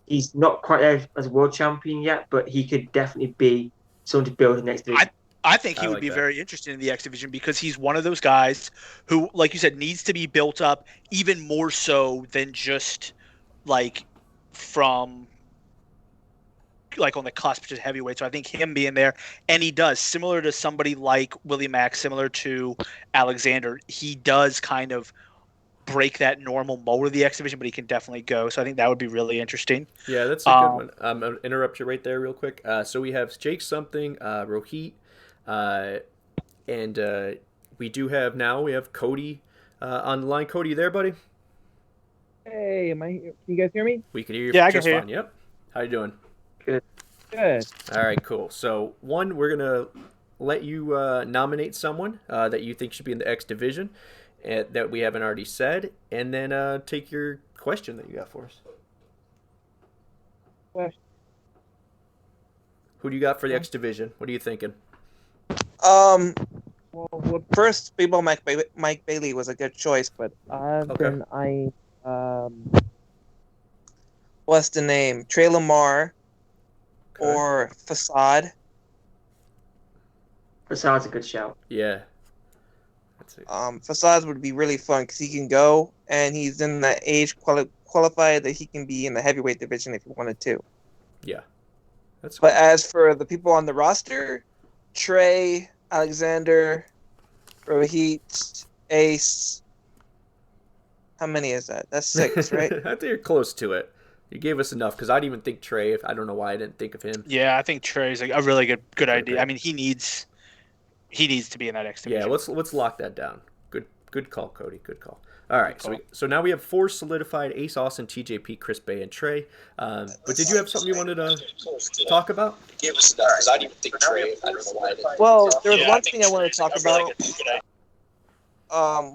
He's not quite there as a world champion yet, but he could definitely be someone to build the next division. I think he I would like be that. very interested in the X division because he's one of those guys who, like you said, needs to be built up even more so than just like from like on the cusp to heavyweight. So I think him being there, and he does, similar to somebody like Willie Mack, similar to Alexander, he does kind of break that normal mold of the X division, but he can definitely go. So I think that would be really interesting. Yeah, that's a good one. I'm gonna interrupt you right there, real quick. So we have Jake something, Rohit, and we have Cody on the line. Cody, you there, buddy? Hey, can you guys hear me? We can hear you. Yeah, I can just hear you. fine. Yep. How you doing? Good. All right, cool. So we're gonna let you nominate someone that you think should be in the X division that we haven't already said, and then take your question that you got for us. Question. Who do you got for the X division? What are you thinking? Well, First, People Mike Bailey was a good choice, but what's the name? Trey Lamar or Facade? Facade's a good shout. Yeah. That's it. Facade would be really fun because he can go and he's in the age qualified that he can be in the heavyweight division if he wanted to. Yeah. That's But as for the people on the roster, Trey, Alexander, Rohit, Ace. How many is that? That's 6, right? I think you're close to it. You gave us enough because I didn't even think Trey. I don't know why I didn't think of him. Yeah, I think Trey's a really good idea. Okay. I mean, he needs to be in that X division. Yeah, let's lock that down. Good call, Cody. Good call. All right, so now we have 4 solidified: Ace Austin, TJP, Chris Bay, and Trey. But did you have something you wanted to talk about? Well, there was one thing I wanted to talk about.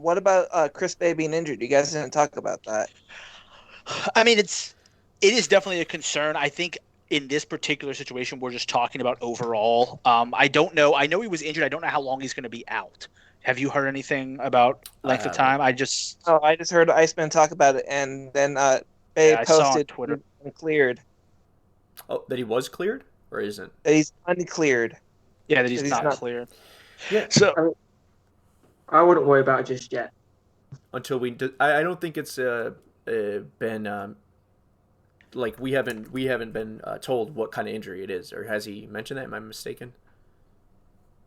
What about Chris Bay being injured? You guys didn't talk about that. I mean, it is definitely a concern. I think in this particular situation, we're just talking about overall. I don't know. I know he was injured. I don't know how long he's going to be out. Have you heard anything about length of time? I just heard Iceman talk about it, and then Bay I saw on posted Twitter. and cleared. Oh, that he was cleared or isn't? That he's uncleared. Yeah, that he's He's not not- clear. Yeah. So I wouldn't worry about it just yet. Until I don't think it's been like we haven't been told what kind of injury it is, or has he mentioned that? Am I mistaken?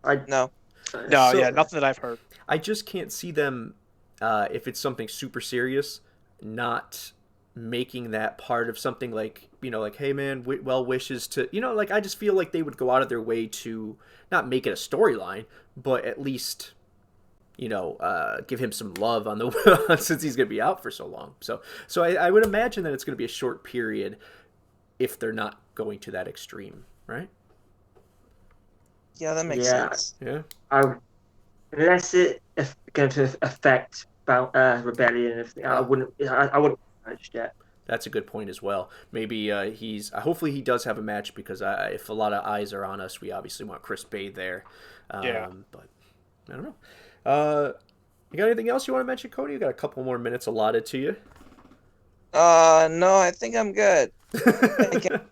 No. no, So- yeah, nothing that I've heard. I just can't see them if it's something super serious, not making that part of something like, like, hey man, well wishes to, like, I just feel like they would go out of their way to not make it a storyline, but at least, give him some love on the since he's gonna be out for so long. So I would imagine that it's gonna be a short period if they're not going to that extreme, right? Yeah, that makes Yeah. sense. Yeah. Unless it's going to affect Rebellion and everything, I wouldn't worry about it just yet. That's a good point as well. Maybe hopefully he does have a match, because if a lot of eyes are on us, we obviously want Chris Bay there. But I don't know. You got anything else you want to mention, Cody? You got a couple more minutes allotted to you. No, I think I'm good. I can't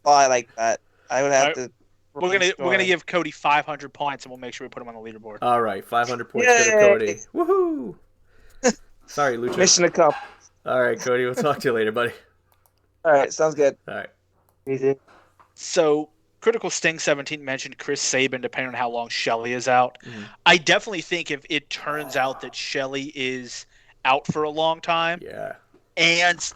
fly like that. I would have to. We're gonna give Cody 500 points, and we'll make sure we put him on the leaderboard. All right, 500 points to Cody. Woohoo! Sorry, Lucha. Mission accomplished. All right, Cody. We'll talk to you later, buddy. All right, sounds good. All right. Easy. So, Critical Sting 17 mentioned Chris Sabin, depending on how long Shelley is out. I definitely think if it turns out that Shelley is out for a long time, and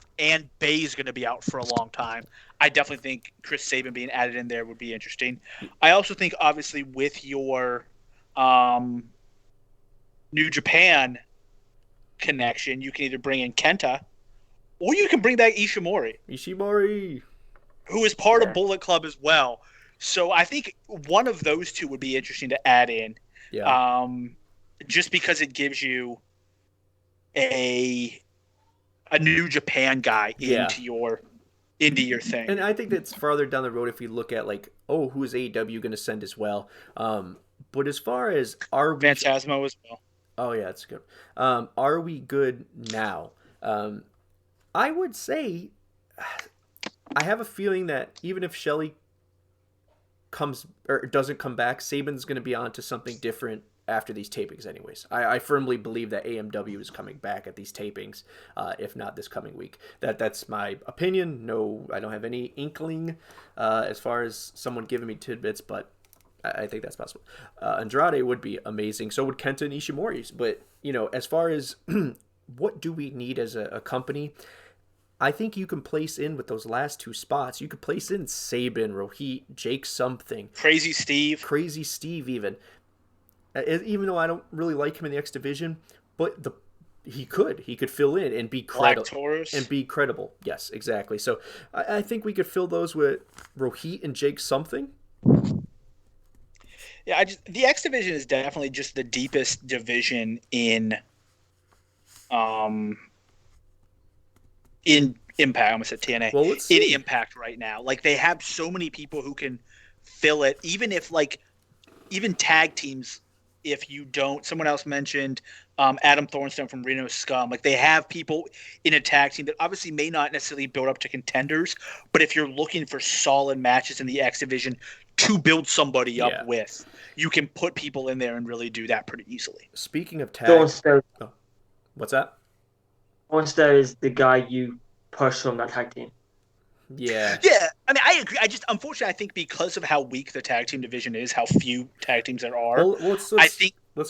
Bay is going to be out for a long time, I definitely think Chris Sabin being added in there would be interesting. I also think, obviously, with your New Japan connection, you can either bring in Kenta, or you can bring back Ishimori, who is part of Bullet Club as well. So I think one of those two would be interesting to add in. Yeah. Just because it gives you a New Japan guy into your thing. And I think that's farther down the road if we look at, like, who is AEW going to send as well. But as far as Phantasmo as well. Oh yeah, that's good. Are we good now? I would say I have a feeling that even if Shelley comes or doesn't come back, Sabin's going to be on to something different after these tapings anyways. I firmly believe that AMW is coming back at these tapings, if not this coming week. That's my opinion. No, I don't have any inkling as far as someone giving me tidbits, but I think that's possible. Andrade would be amazing. So would Kenta and Ishimori. But, as far as what do we need as a company, I think you can place in with those last two spots. You could place in Sabin, Rohit, Jake something. Crazy Steve even. Even though I don't really like him in the X Division, but he could fill in and be credible. Yes, exactly. So I think we could fill those with Rohit and Jake something. Yeah, the X Division is definitely just the deepest division in Impact. I almost said TNA. Well, let's see. In Impact right now. Like, they have so many people who can fill it, even tag teams. If you don't, someone else mentioned Adam Thornstone from Reno Scum. Like, they have people in a tag team that obviously may not necessarily build up to contenders, but if you're looking for solid matches in the X Division to build somebody up with, you can put people in there and really do that pretty easily. Speaking of tag, Thornstone. What's that? Thornstone is the guy you push from that tag team. Yeah. Yeah. I mean, I agree. Unfortunately, I think because of how weak the tag team division is, how few tag teams there are, let's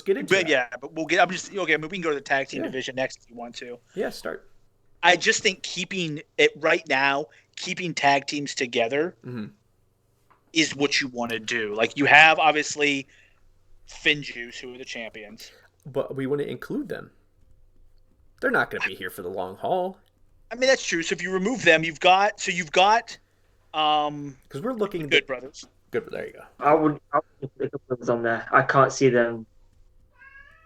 get into it. Yeah, but we can go to the tag team division next if you want to. Yeah, start. I just think keeping tag teams together is what you want to do. Like, you have, obviously, Finjuice, who are the champions. But we want to include them. They're not going to be here for the long haul. I mean, that's true. So if you remove them, you've got because we're looking Good Brothers. Good, there you go. I would put a couple of on there. I can't see them.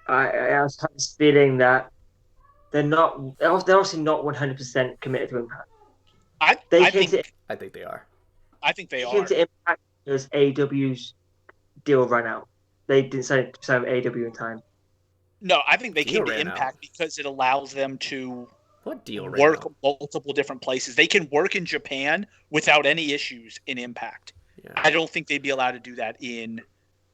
I was kind of feeling that they're obviously not 100% committed to Impact. I think they are. I think they are. To Impact because AEW's deal ran out. They didn't sign with AEW in time. No, I think they came to Impact because it allows them to work multiple different places. They can work in Japan without any issues in Impact. Yeah. I don't think they'd be allowed to do that in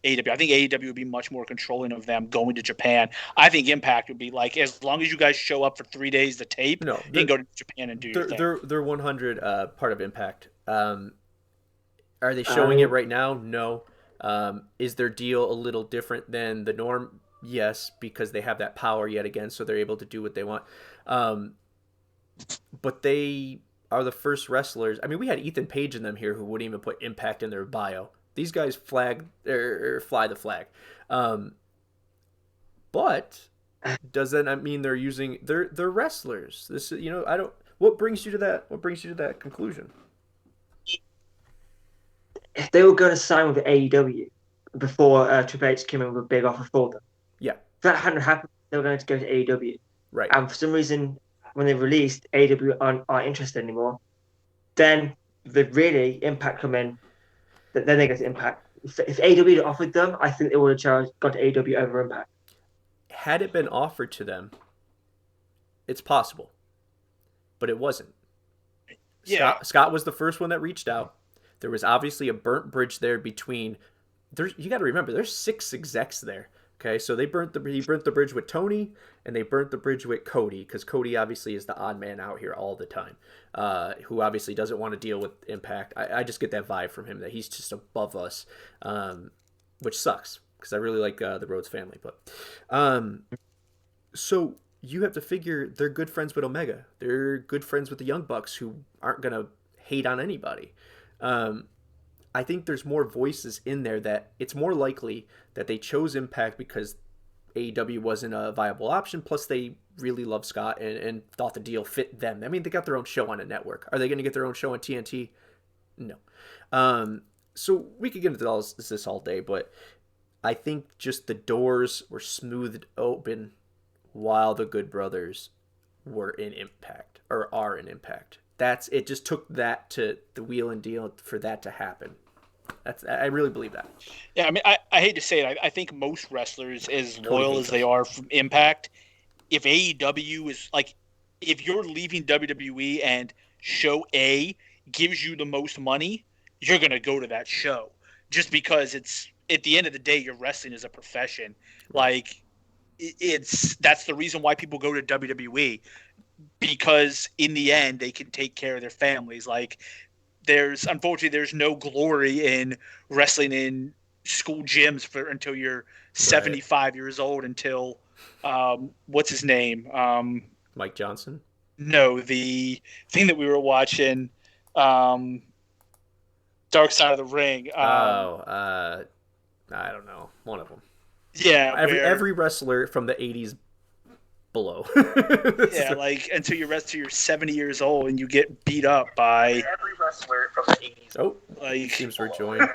AEW. I think AEW would be much more controlling of them going to Japan. I think Impact would be like, as long as you guys show up for 3 days to tape, you can go to Japan and do your thing. They're 100 part of Impact. Are they showing it right now? No. Is their deal a little different than the norm? Yes, because they have that power yet again, so they're able to do what they want. But they are the first wrestlers. I mean, we had Ethan Page in them here who wouldn't even put Impact in their bio. These guys fly the flag. But does that mean they're using they're wrestlers? This is, I don't. What brings you to that? What brings you to that conclusion? If they were going to sign with AEW before Triple H came in with a big offer for them, if that hadn't happened, they were going to go to AEW. Right. And for some reason, when they released AEW aren't interested anymore, then the really Impact come in. Then they get to Impact. If AEW had offered them, I think they would have gone to AEW over Impact. Had it been offered to them, it's possible, but it wasn't. Yeah. Scott was the first one that reached out. There was obviously a burnt bridge there between. You got to remember, there's 6 execs there. Okay, so he burnt the bridge with Tony, and they burnt the bridge with Cody, because Cody obviously is the odd man out here all the time, who obviously doesn't want to deal with Impact. I just get that vibe from him that he's just above us, which sucks, because I really like the Rhodes family. But so you have to figure they're good friends with Omega. They're good friends with the Young Bucks, who aren't going to hate on anybody. I think there's more voices in there that it's more likely that they chose Impact because AEW wasn't a viable option. Plus, they really love Scott and thought the deal fit them. I mean, they got their own show on a network. Are they going to get their own show on TNT? No. So we could get into this all day, but I think just the doors were smoothed open while the Good Brothers were in Impact, or are in Impact. It just took that to the wheel and deal for that to happen. I really believe that. Yeah, I mean, I hate to say it. I think most wrestlers, as loyal as they are from Impact, if AEW is like, if you're leaving WWE and show A gives you the most money, you're going to go to that show. Just because it's, at the end of the day, you're wrestling as a profession. Like, that's the reason why people go to WWE. Because in the end, they can take care of their families. Like, unfortunately, there's no glory in wrestling in school gyms until you're 75 years old. Until what's his name? Mike Johnson. No, the thing that we were watching, Dark Side of the Ring. I don't know. One of them. Yeah, every wrestler from the 80s. Below. Yeah, like until you're 70 years old and you get beat up by every wrestler from the 80s. Oh, like seems we're joined.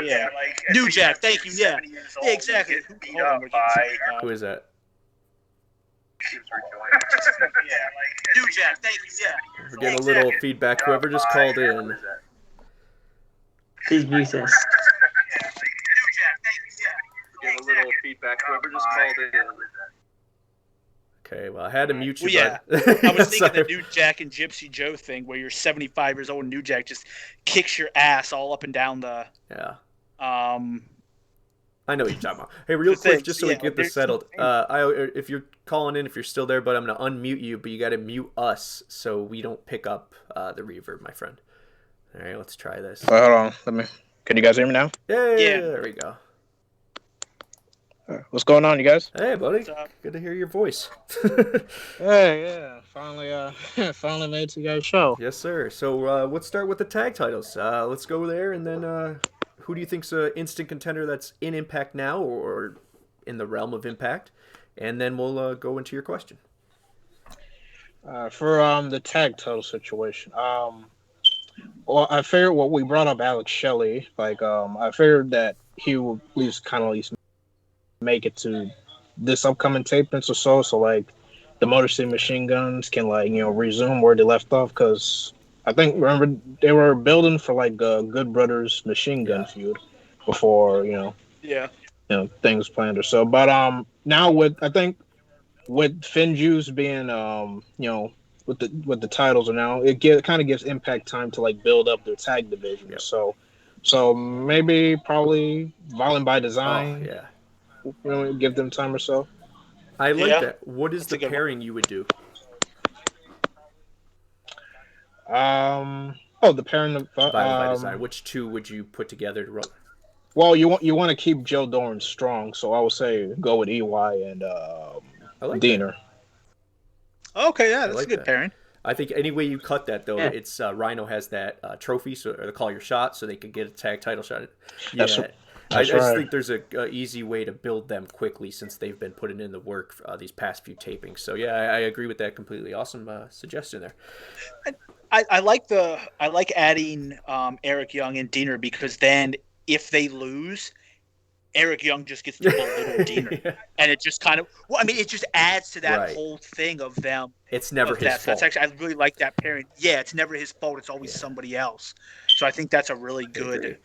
Yeah, like New Jack. Thank you. Yeah, exactly. Who is that? New Jack. Thank you. Yeah. We're getting a little feedback. Whoever just called in. Please mute us. Getting a little feedback. Whoever just called in. Okay, well, I had to mute you. Well, yeah, I was thinking the New Jack and Gypsy Joe thing, where you're 75 years old and New Jack just kicks your ass all up and down the. Yeah. I know what you're talking about. Hey, real quick, just so we get this settled. If you're calling in, if you're still there, but I'm gonna unmute you, but you got to mute us so we don't pick up the reverb, my friend. All right, let's try this. Hold on, Can you guys hear me now? Yeah. There we go. What's going on, you guys? Hey, buddy. Good to hear your voice. Hey, yeah. Finally made it to your show. Yes, sir. So let's start with the tag titles. Let's go there, and then who do you think's an instant contender that's in Impact now or in the realm of Impact? And then we'll go into your question. For the tag title situation, well, I figured what we brought up Alex Shelley. Like, I figured that he would at least make it to this upcoming tapings or so. So like the Motor City Machine Guns can resume where they left off, because I think remember they were building for like a Good Brothers Machine Gun feud before things planned or so. But now with Finjuice being with the titles now, it kind of gives Impact time to like build up their tag division. Yep. So maybe probably Violent by Design. Oh, yeah. Give them time or so. I like that. What is the pairing you would do? The pairing of Violent by Design. Which two would you put together to run? Well, you want to keep Joe Doran strong, so I would say go with EY and Diener. Okay, yeah, that's a good pairing. I think any way you cut that, though, it's Rhino has that trophy, or the Call Your Shot, so they could get a tag title shot. Yeah, I just think there's a easy way to build them quickly since they've been putting in the work these past few tapings. So yeah, I agree with that completely. Awesome suggestion there. I like adding Eric Young and Diener, because then if they lose, Eric Young just gets to belittle Diener. Yeah. And it just kind of, well, I mean, it just adds to that Right. whole thing of them. It's never his fault. That's actually, I really like that pairing. Yeah, it's never his fault. It's always somebody else. So I think that's a really good,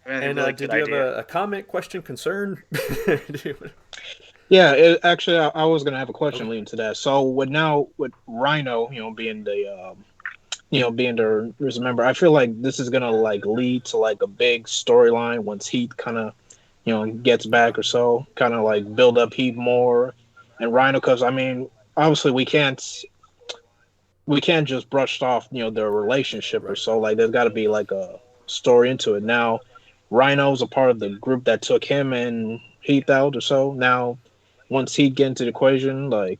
and really did good you idea. have a comment, question, concern? Yeah, actually, I was gonna have a question leading to that. So with Rhino, being the being the member, I feel like this is gonna like lead to like a big storyline once Heath kind of gets back or so, kind of like build up Heath more and Rhino, because I mean, obviously we can't just brush off their relationship or so. Like there's got to be like a story into it. Now, Rhino's a part of the group that took him and Heath out or so. Now, once he get into the equation, like,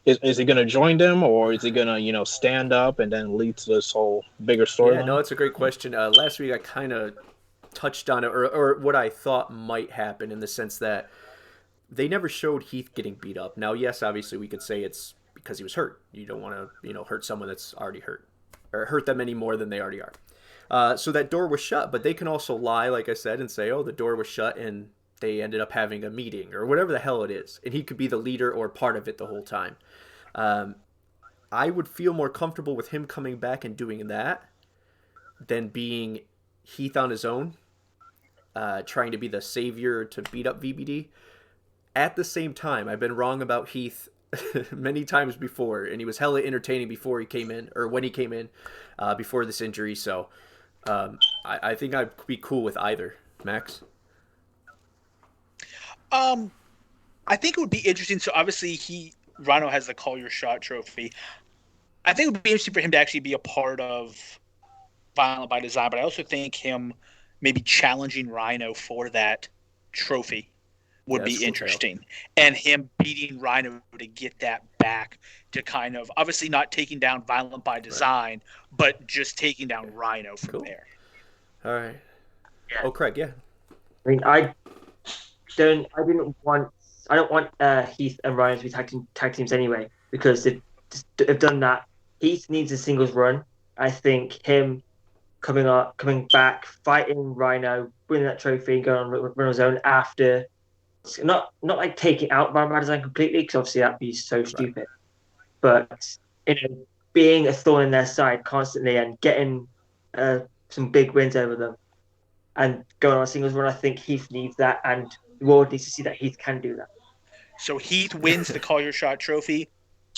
is he going to join them, or is he going to, stand up and then lead to this whole bigger story? Yeah, no, it's a great question. Last week I kind of touched on it, or what I thought might happen, in the sense that they never showed Heath getting beat up. Now, yes, obviously we could say it's because he was hurt. You don't want to, hurt someone that's already hurt, or hurt them any more than they already are. So that door was shut, but they can also lie, like I said, and say, oh, the door was shut and they ended up having a meeting or whatever the hell it is. And he could be the leader or part of it the whole time. I would feel more comfortable with him coming back and doing that than being Heath on his own, trying to be the savior to beat up VBD. At the same time, I've been wrong about Heath many times before, and he was hella entertaining before he came in, or when he came in, before this injury. So I think I'd be cool with either. Max? I think it would be interesting. So obviously Rhino has the Call Your Shot trophy. I think it would be interesting for him to actually be a part of Violent by Design, but I also think him maybe challenging Rhino for that trophy would be interesting. And him beating Rhino to get that back, to kind of, obviously not taking down Violent by Design, but just taking down Rhino from there. All right. Yeah. Oh, Craig, yeah. I mean, I don't want Heath and Ryan to be tag teams anyway, because they've done that. Heath needs a singles run. I think him coming back, fighting Rhino, winning that trophy, going on run his own after, not like taking out Violent Design completely, because obviously that'd be so stupid. But being a thorn in their side constantly and getting some big wins over them, and going on a singles run, I think Heath needs that, and the world needs to see that Heath can do that. So Heath wins the Call Your Shot trophy.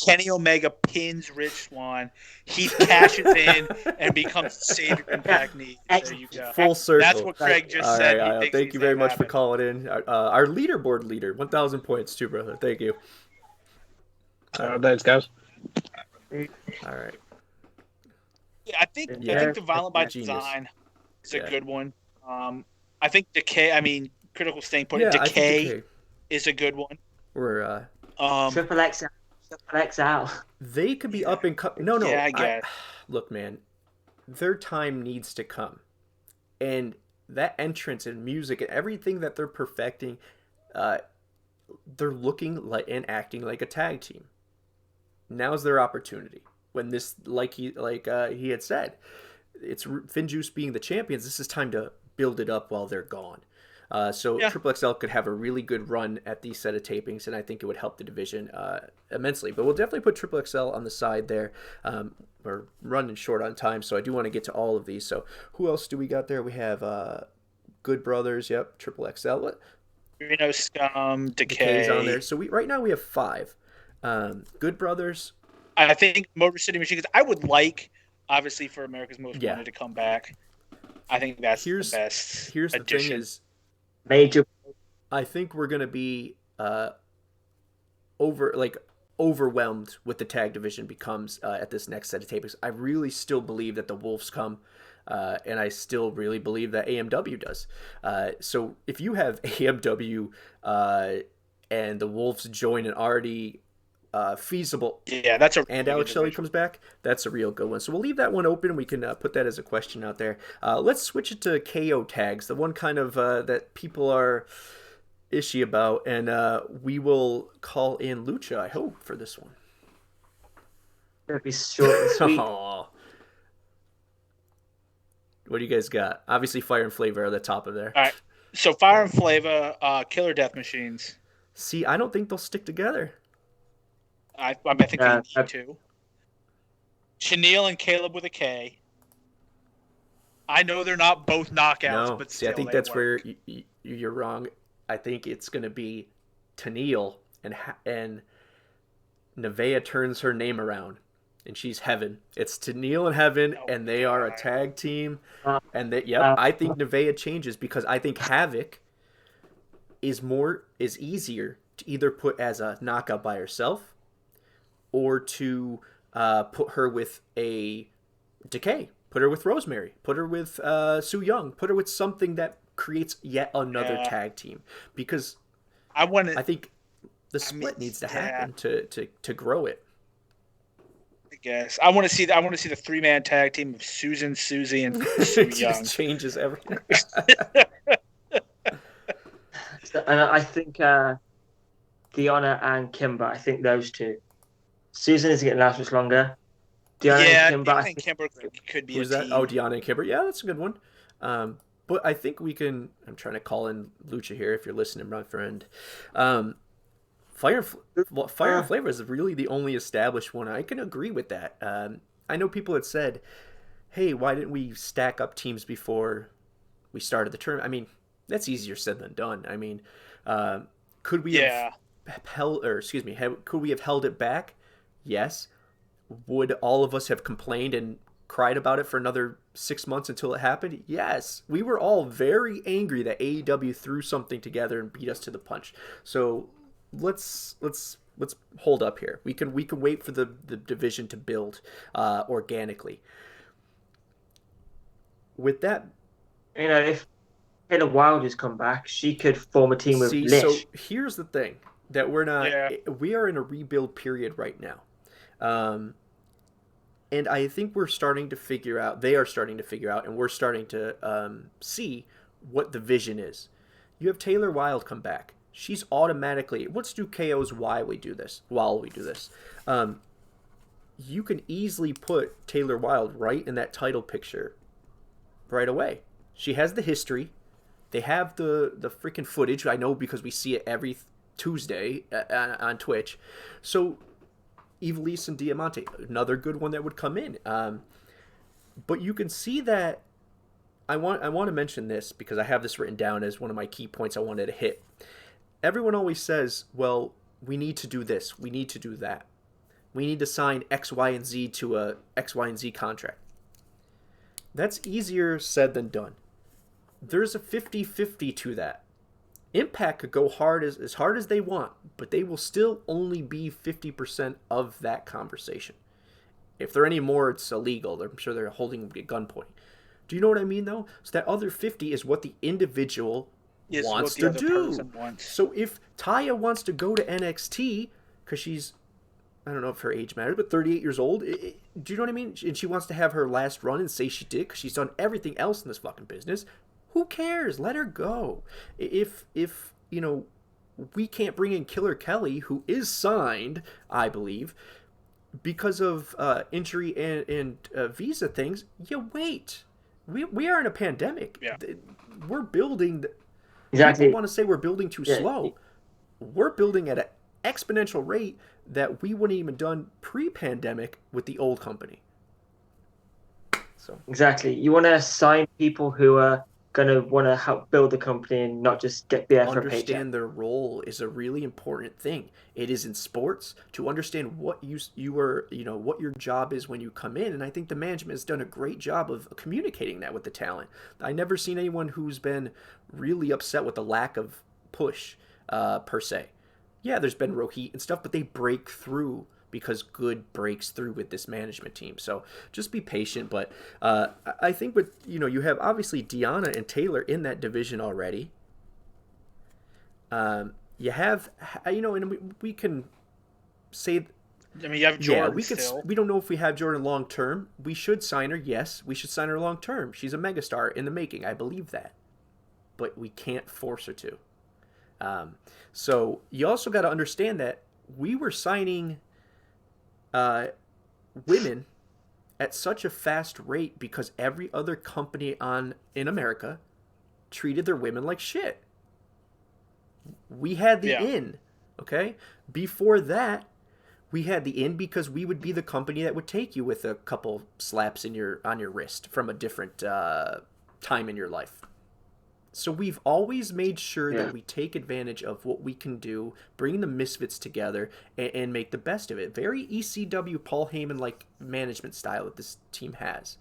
Kenny Omega pins Rich Swann. Heath cashes in and becomes the savior Impact needs. There you go. Full circle. That's what Craig just said. Right, thank you very much for calling in. Our leaderboard leader, 1,000 points too, brother. Thank you. Thanks, guys. All right. Yeah, I think the Violent by Design is a good one. I think Critical Sting Decay is a good one. We're Triple XL. They could be up and no. Yeah, I guess. Look, man, their time needs to come, and that entrance and music and everything that they're perfecting, they're looking like and acting like a tag team. Now's their opportunity. When this, like he had said, it's FinJuice being the champions. This is time to build it up while they're gone. Triple XL could have a really good run at these set of tapings, and I think it would help the division immensely. But we'll definitely put Triple XL on the side there. We're running short on time, so I do want to get to all of these. So who else do we got there? We have Good Brothers. Yep, Triple XL. What? Reno Scum, Decay's on there. So right now we have 5. Good Brothers. I think Motor City Machine Guns. I would like, obviously, for America's Most Wanted to come back. I think that's the best. Here's the thing is, major. I think we're gonna be overwhelmed with the tag division becomes at this next set of tapings. I really still believe that the Wolves come, and I still really believe that AMW does. So if you have AMW and the Wolves join an already feasible, and Alex Shelley comes back, that's a real good one. So we'll leave that one open. We can put that as a question out there. Let's switch it to KO tags, the one kind of that people are ishy about, and we will call in Lucha, I hope, for this one. It'll be short and sweet. What do you guys got? Obviously Fire and Flavor are the top of there. All right. So Fire and Flava, Killer Death Machines. See, I don't think they'll stick together. I think they need to. Chenille and Caleb with a K. I know they're not both knockouts, but still, I think that's work. Where you're wrong. I think it's going to be Tennille and Nevaeh turns her name around, and she's Heaven. It's Tennille and Heaven, and they are a tag team. And I think Nevaeh changes because I think Havoc is easier to either put as a knockout by herself, or to put her with a Decay. Put her with Rosemary. Put her with Su Yung. Put her with something that creates yet another tag team. Because I think the split needs to happen to grow it. I guess I want to see the 3-man tag team of Susan, Susie, and Su Yung. It just changes everything. And I think Deonna and Kimber. I think those two. Susan isn't going to last much longer. Deonna and Kimber. I think Kimber could be Who's a that? team. Oh, Deonna and Kimber. Yeah, that's a good one. But I think we can. I'm trying to call in Lucha here if you're listening, my friend. Fire and Flava is really the only established one. I can agree with that. I know people had said, "Hey, why didn't we stack up teams before we started the tournament?" I mean, that's easier said than done. I mean, could we have held it back? Yes. Would all of us have complained and cried about it for another 6 months until it happened? Yes. We were all very angry that AEW threw something together and beat us to the punch. So let's hold up here. We can wait for the division to build organically. With that, if Taylor Wilde has come back, she could form a team with Lish. So here's the thing that we're not. Yeah. We are in a rebuild period right now. And I think we're starting to figure out, they are starting to figure out, and we're starting to see what the vision is. You have Taylor Wilde come back. She's automatically, let's do KOs while we do this. You can easily put Taylor Wilde right in that title picture right away. She has the history. They have the freaking footage. I know because we see it every Tuesday on Twitch. So Ivelisse and Diamante, another good one that would come in. But you can see that I want to mention this because I have this written down as one of my key points I wanted to hit. Everyone always says, well, we need to do this. We need to do that. We need to sign X, Y, and Z to a X, Y, and Z contract. That's easier said than done. There's a 50-50 to that. Impact could go hard as hard as they want, but they will still only be 50% of that conversation. If they're any more, it's illegal. I'm sure they're holding at gunpoint. Do you know what I mean, though? So that other 50 is what the individual wants to do. So if Thea wants to go to NXT, because she's, I don't know if her age matters, but 38 years old, do you know what I mean? And she wants to have her last run and say she did, because she's done everything else in this fucking business. Who cares? Let her go. If we can't bring in Killer Kelly, who is signed, I believe, because of injury and visa things, you wait. We are in a pandemic. Yeah. We're building. Exactly. People want to say we're building too slow. We're building at an exponential rate that we wouldn't even done pre-pandemic with the old company. So exactly. You want to sign people who are going to want to help build the company and not just get there for a paycheck. Understand their role is a really important thing. It is in sports to understand what you are, what your job is when you come in. And I think the management has done a great job of communicating that with the talent. I never seen anyone who's been really upset with the lack of push, per se. Yeah, there's been Rohit and stuff, but they break through because good breaks through with this management team. So just be patient. But I think with, you have obviously Deonna and Taylor in that division already. You have, and we can say, I mean, you have Jordan. Yeah, we don't know if we have Jordan long term. We should sign her. Yes, we should sign her long term. She's a megastar in the making. I believe that, but we can't force her to. So you also got to understand that we were signing women at such a fast rate because every other company in America treated their women like shit. We had the in, okay? Before that, we had the in because we would be the company that would take you with a couple slaps on your wrist from a different time in your life. So we've always made sure that we take advantage of what we can do, bring the misfits together, and make the best of it. Very ECW Paul Heyman-like management style that this team has.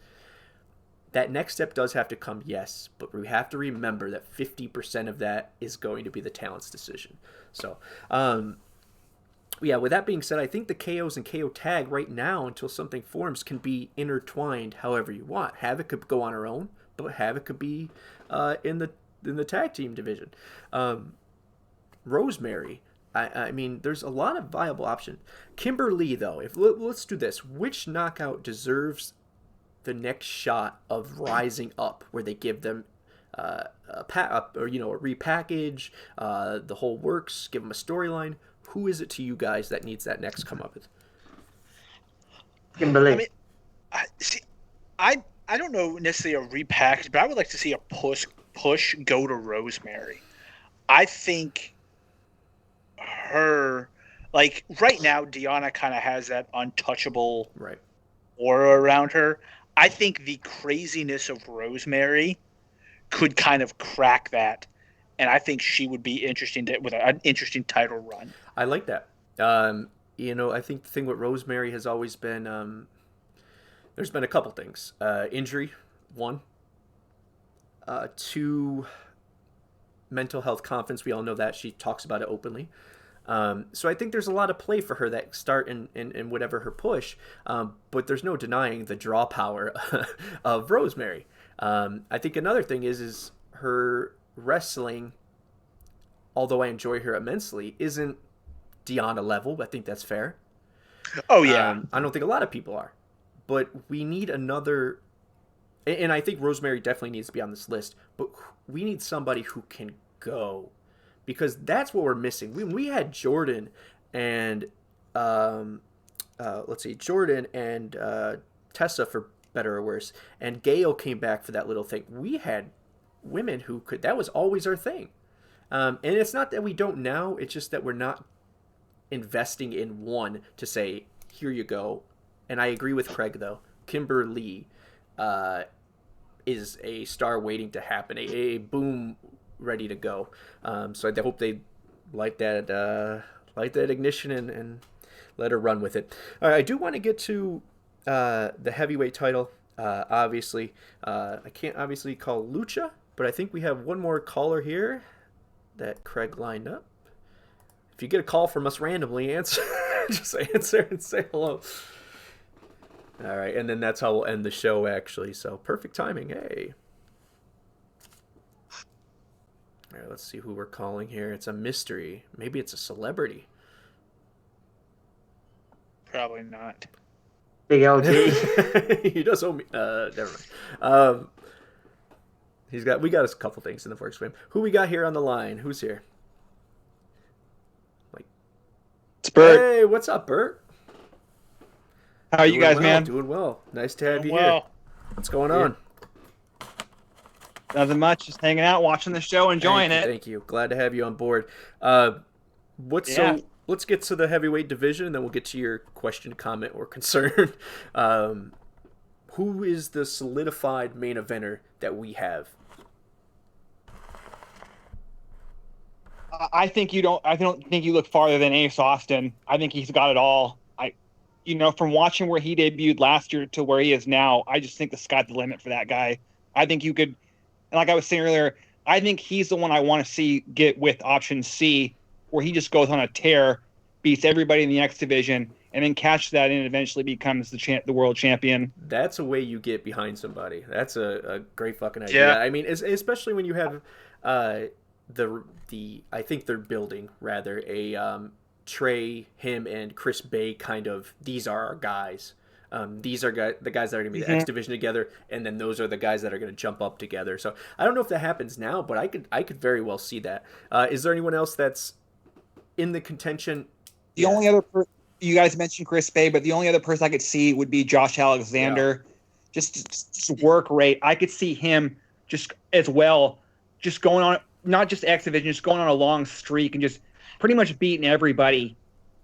That next step does have to come, yes, but we have to remember that 50% of that is going to be the talent's decision. So, with that being said, I think the KOs and KO tag right now, until something forms, can be intertwined however you want. Havoc could go on her own, but Havoc could be in the tag team division. Rosemary, I mean, there's a lot of viable options. Kimberly, though, let's do this. Which knockout deserves the next shot of rising up, where they give them a repackage, the whole works, give them a storyline? Who is it to you guys that needs that next come up? Kimberly. I mean, I don't know necessarily a repackage, but I would like to see a push go to Rosemary. I think her, like right now, Deonna kind of has that untouchable aura around her. I think the craziness of Rosemary could kind of crack that, and I think she would be interesting with an interesting title run. I like that. I think the thing with Rosemary has always been there's been a couple things. Injury, 1. 2, mental health confidence. We all know that. She talks about it openly. So I think there's a lot of play for her that start in whatever her push. But there's no denying the draw power of Rosemary. I think another thing is her wrestling, although I enjoy her immensely, isn't Deonna level. I think that's fair. Oh, yeah. I don't think a lot of people are. But we need another, and I think Rosemary definitely needs to be on this list, but we need somebody who can go, because that's what we're missing. We had Jordan and, Jordan and Tessa, for better or worse, and Gail came back for that little thing. We had women who could, that was always our thing. And it's not that we don't now, it's just that we're not investing in one to say, here you go. And I agree with Craig, though. Kimberly is a star waiting to happen, a boom ready to go. So I hope they light that ignition and let her run with it. All right, I do want to get to the heavyweight title. Obviously, I can't obviously call Lucha, but I think we have one more caller here that Craig lined up. If you get a call from us randomly, answer. Just answer and say hello. All right, and then that's how we'll end the show, actually. So perfect timing. Hey. All right, let's see who we're calling here. It's a mystery. Maybe it's a celebrity. Probably not. Big LG. He does owe me. Never mind. We got a couple things in the works for him. Who we got here on the line? Who's here? It's Bert. Hey, what's up, Bert? How are you guys, man? Doing well. Nice to have you here. What's going on? Nothing much. Just hanging out, watching the show, enjoying it. Thank you. Glad to have you on board. Let's get to the heavyweight division, and then we'll get to your question, comment, or concern. Who is the solidified main eventer that we have? I don't think you look farther than Ace Austin. I think he's got it all. From watching where he debuted last year to where he is now, I just think the sky's the limit for that guy. I think you could, and like I was saying earlier, I think he's the one I want to see get with option C, where he just goes on a tear, beats everybody in the X division, and then cashes that in and eventually becomes the world champion. That's a way you get behind somebody. That's a great fucking idea. Yeah. I mean, especially when you have I think they're building rather a Trey, him, and Chris Bay kind of, these are our guys. These are the guys that are going to be the X division together, and then those are the guys that are going to jump up together. So I don't know if that happens now, but I could very well see that. Is there anyone else that's in the contention? The only other you guys mentioned Chris Bay, but the only other person I could see would be Josh Alexander. Yeah. Just work rate. I could see him just as well just going on, not just X Division, just going on a long streak and just pretty much beating everybody.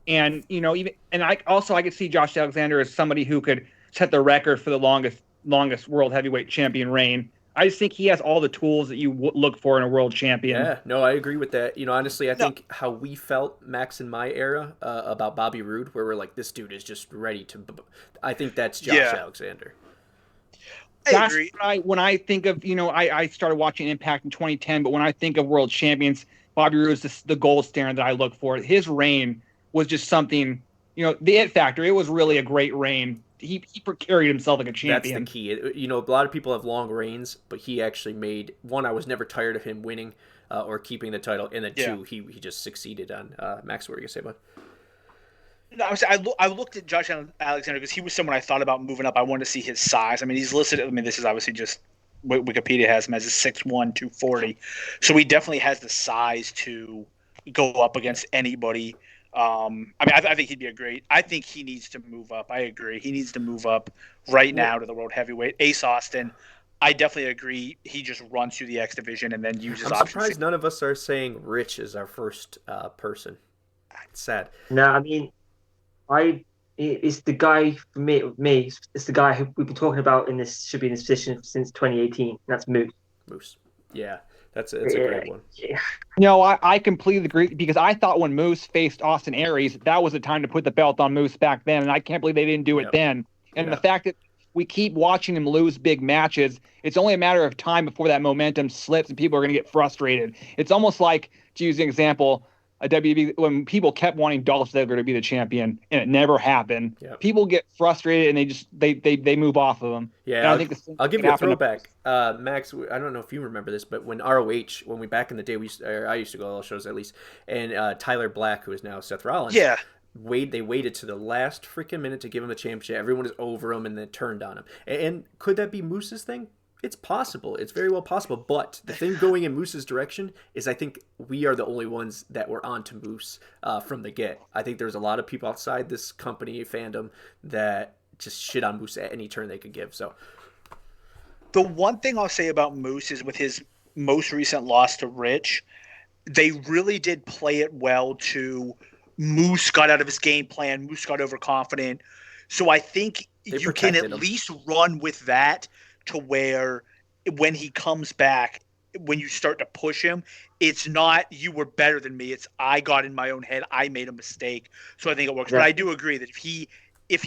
And, you know, I could see Josh Alexander as somebody who could set the record for the longest world heavyweight champion reign. I just think he has all the tools that you look for in a world champion. Yeah, no, I agree with that. You know, honestly, I think how we felt, Max, in my era about Bobby Roode, where we're like, this dude is just ready to. I think that's Josh Alexander. I agree. When I think of, you know, I started watching Impact in 2010, but when I think of world champions, Bobby Roode is the gold standard that I look for. His reign was just something, you know, the it factor. It was really a great reign. He carried himself like a champion. That's the key. You know, a lot of people have long reigns, but he actually made one. I was never tired of him winning or keeping the title, and then two, he just succeeded on. Max, what were you gonna say, bud? No, I looked at Josh Alexander because he was someone I thought about moving up. I wanted to see his size. I mean, he's listed. I mean, this is obviously just Wikipedia has him as a 6'1", 240. So he definitely has the size to go up against anybody. I mean, I think he'd be I think he needs to move up. I agree. He needs to move up right now to the world heavyweight. Ace Austin, I definitely agree. He just runs through the X division and then uses options. I'm surprised none of us are saying Rich is our first person. It's sad. No, I mean, it's the guy for me. It's the guy who we've been talking about should be in this position since 2018. That's Moose. Moose. Yeah. That's a great one. Yeah. No, I completely agree because I thought when Moose faced Austin Aries, that was the time to put the belt on Moose back then, and I can't believe they didn't do it then. And the fact that we keep watching him lose big matches, it's only a matter of time before that momentum slips and people are going to get frustrated. It's almost like, to use an example, a WB when people kept wanting Dolph Ziggler to be the champion and it never happened. Yep. People get frustrated and they move off of them. Yeah, I'll give you a throwback. Max, I don't know if you remember this, but when ROH, when we back in the day, I used to go to all shows at least, and Tyler Black, who is now Seth Rollins, they waited to the last freaking minute to give him the championship. Everyone is over him and then turned on him. And could that be Moose's thing? It's possible. It's very well possible. But the thing going in Moose's direction is I think we are the only ones that were on to Moose from the get. I think there's a lot of people outside this company fandom that just shit on Moose at any turn they could give. So the one thing I'll say about Moose is with his most recent loss to Rich, they really did play it well to Moose got out of his game plan. Moose got overconfident. So I think you can at least run with that to where when he comes back, when you start to push him, it's not you were better than me. It's I got in my own head. I made a mistake. So I think it works. Yeah. But I do agree that if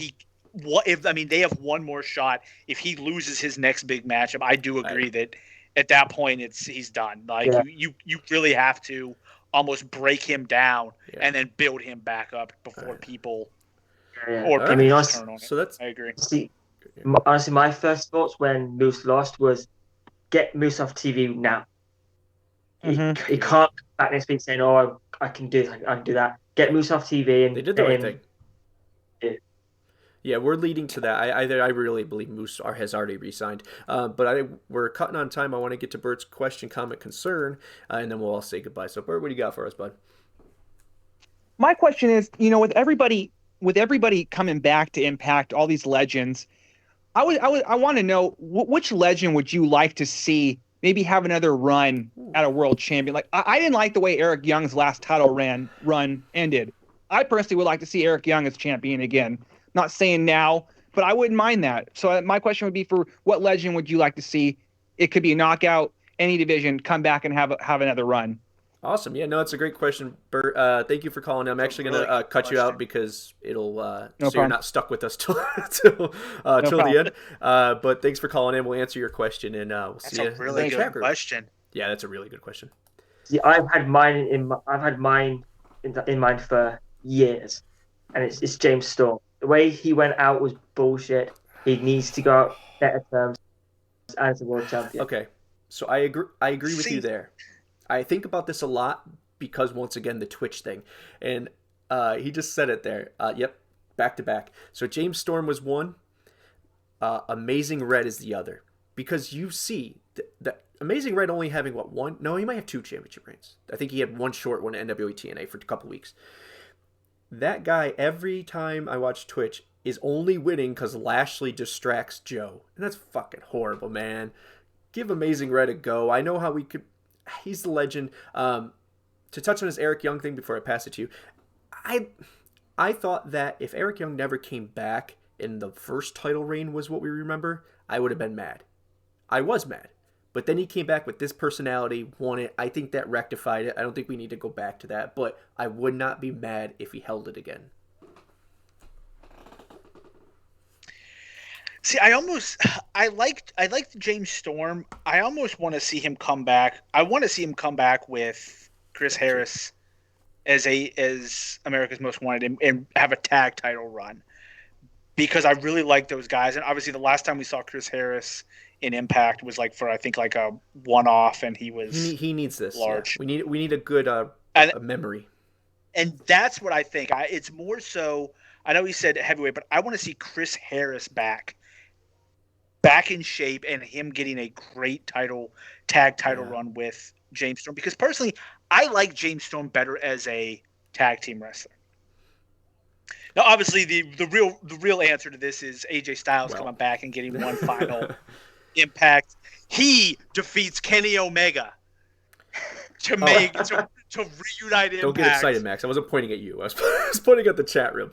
they have one more shot, if he loses his next big matchup, I do agree that at that point he's done. Like you really have to almost break him down and then build him back up before people or people turn on it. I agree. Honestly, my first thoughts when Moose lost was get Moose off TV now. Mm-hmm. He can't come back next week saying, "Oh, I can do that." Get Moose off TV, and they did the right thing. Yeah, we're leading to that. I really believe Moose has already re-signed. But we're cutting on time. I want to get to Bert's question, comment, concern, and then we'll all say goodbye. So, Bert, what do you got for us, bud? My question is, you know, with everybody coming back to Impact, all these legends, I want to know which legend would you like to see maybe have another run at a world champion? Like I didn't like the way Eric Young's last title run ended. I personally would like to see Eric Young as champion again. Not saying now, but I wouldn't mind that. So my question would be for what legend would you like to see? It could be a knockout, any division, come back and have another run. Awesome. Yeah, no, it's a great question, Bert. Thank you for calling. I'm actually going to cut you out because it'll you're not stuck with us till the end. But thanks for calling in. We'll answer your question and we'll see you. That's a really good question. Yeah, that's a really good question. See, I've had mine in mind for years, and it's James Storm. The way he went out was bullshit. He needs to go out better terms as a world champion. Okay, so I agree with you there. I think about this a lot because, once again, the Twitch thing. And he just said it there. Yep, back to back. So James Storm was one. Amazing Red is the other. Because you see that Amazing Red only having, one? No, he might have 2 championship reigns. I think he had one short one at NWA TNA for a couple weeks. That guy, every time I watch Twitch, is only winning because Lashley distracts Joe. And that's fucking horrible, man. Give Amazing Red a go. I know how we could... he's the legend. To touch on this Eric Young thing before I pass it to you, I thought that if Eric Young never came back and the first title reign was what we remember, I would have been mad. I was mad. But then he came back with this personality, won it. I think that rectified it. I don't think we need to go back to that. But I would not be mad if he held it again. See, I liked James Storm. I almost want to see him come back. I want to see him come back with Chris Harris as America's Most Wanted and have a tag title run, because I really like those guys. And obviously, the last time we saw Chris Harris in Impact was like a one-off, and he needs this large. Yeah. We need a good a memory, and that's what I think. It's more so. I know he said heavyweight, but I want to see Chris Harris back in shape, and him getting a great tag title run with James Storm, because personally, I like James Storm better as a tag team wrestler. Now, obviously, the real answer to this is AJ Styles coming back and getting one final Impact. He defeats Kenny Omega to reunite Impact. Don't get excited, Max. I wasn't pointing at you. I was pointing at the chat room.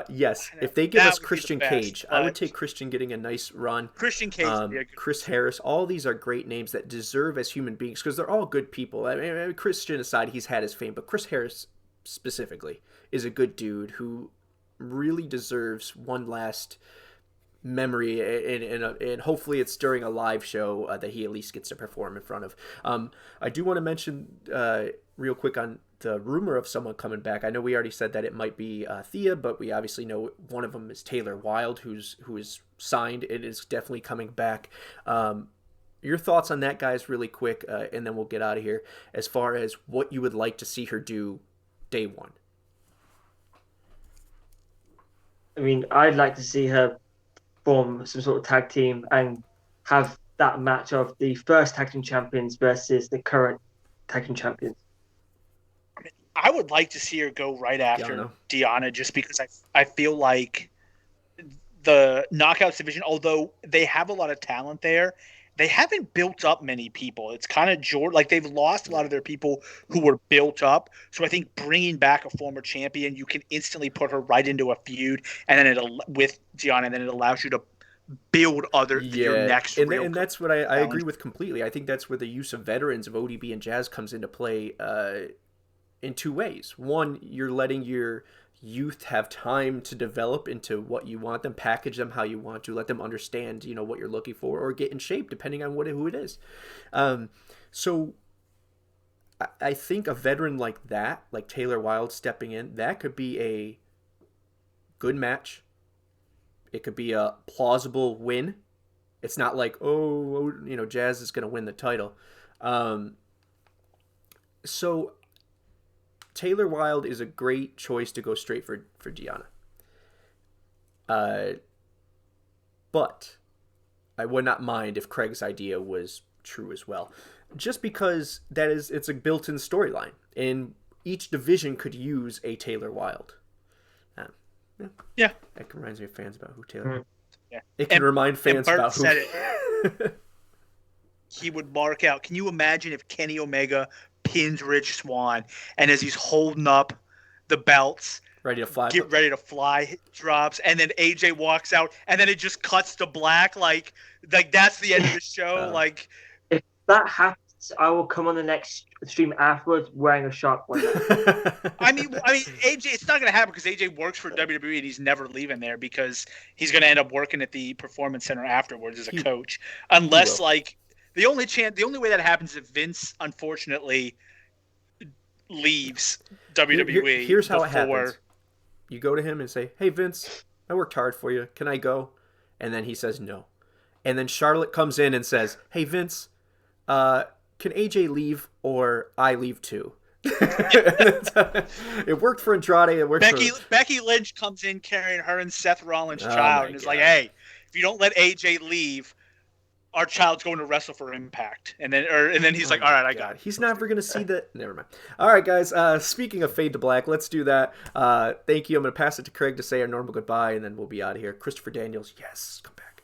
Yes, if they give us Christian Cage, I would take Christian getting a nice run. Christian Cage, Chris Harris, all these are great names that deserve as human beings, because they're all good people. I mean, Christian aside, he's had his fame, but Chris Harris specifically is a good dude who really deserves one last memory, and hopefully it's during a live show that he at least gets to perform in front of. I do want to mention real quick on the rumor of someone coming back. I know we already said that it might be Thea, but we obviously know one of them is Taylor Wilde, who is signed and is definitely coming back. Your thoughts on that, guys, really quick, and then we'll get out of here, as far as what you would like to see her do day one. I mean, I'd like to see her form some sort of tag team and have that match of the first tag team champions versus the current tag team champions. I would like to see her go right after Deanna, just because I feel like the Knockouts division, although they have a lot of talent there, they haven't built up many people. It's kind of like they've lost a lot of their people who were built up. So I think bringing back a former champion, you can instantly put her right into a feud, and then with Deanna, and then it allows you to build your next. And that's what I agree with completely. I think that's where the use of veterans of ODB and Jazz comes into play in two ways. One, you're letting your youth have time to develop into what you want them, package them how you want to, let them understand, what you're looking for, or get in shape depending on who it is. So I think a veteran like that, like Taylor Wilde stepping in, that could be a good match. It could be a plausible win. It's not like, Jazz is going to win the title. So Taylor Wilde is a great choice to go straight for Deanna. But I would not mind if Craig's idea was true as well. Just because it's a built-in storyline, and each division could use a Taylor Wilde. Yeah. That reminds me of fans about who Taylor. Mm-hmm. Yeah. It can remind fans about who. He would mark out. Can you imagine if Kenny Omega pins Rich Swann, and as he's holding up the belts, ready to fly, drops, and then AJ walks out, and then it just cuts to black, like that's the end of the show. If that happens, I will come on the next stream afterwards wearing a shark one. I mean, AJ, it's not going to happen because AJ works for WWE and he's never leaving there, because he's going to end up working at the Performance Center afterwards as a coach, unless the only way that happens is if Vince unfortunately leaves WWE. Here's how it happens. You go to him and say, "Hey Vince, I worked hard for you. Can I go?" And then he says no. And then Charlotte comes in and says, "Hey Vince, can AJ leave or I leave too?" It worked for Andrade. It worked Becky Lynch comes in carrying her and Seth Rollins' child and is like, "Hey, if you don't let AJ leave, our child's going to wrestle for Impact." And then he's like, "All right, I got it." He's never going to see that. Never mind. All right, guys. Speaking of Fade to Black, let's do that. Thank you. I'm going to pass it to Craig to say our normal goodbye, and then we'll be out of here. Christopher Daniels, yes, come back.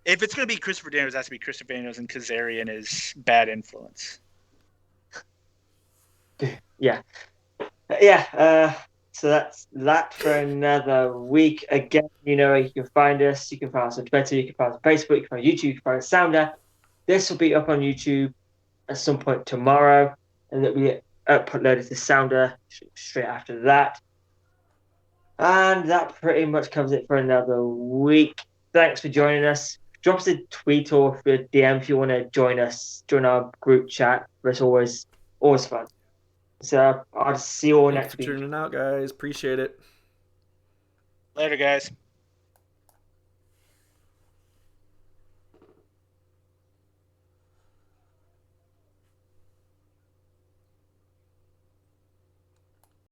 If it's going to be Christopher Daniels, it has to be Christopher Daniels, and Kazarian is bad influence. Yeah. So that's that for another week. Again, you can find us. You can find us on Twitter. You can find us on Facebook. You can find us on YouTube. You can find us on Sounder. This will be up on YouTube at some point tomorrow, and it'll be uploaded to Sounder straight after that. And that pretty much covers it for another week. Thanks for joining us. Drop us a tweet or a DM if you want to join our group chat. It's always fun. So I'll see you all next week. Thanks for tuning out, guys. Appreciate it. Later, guys.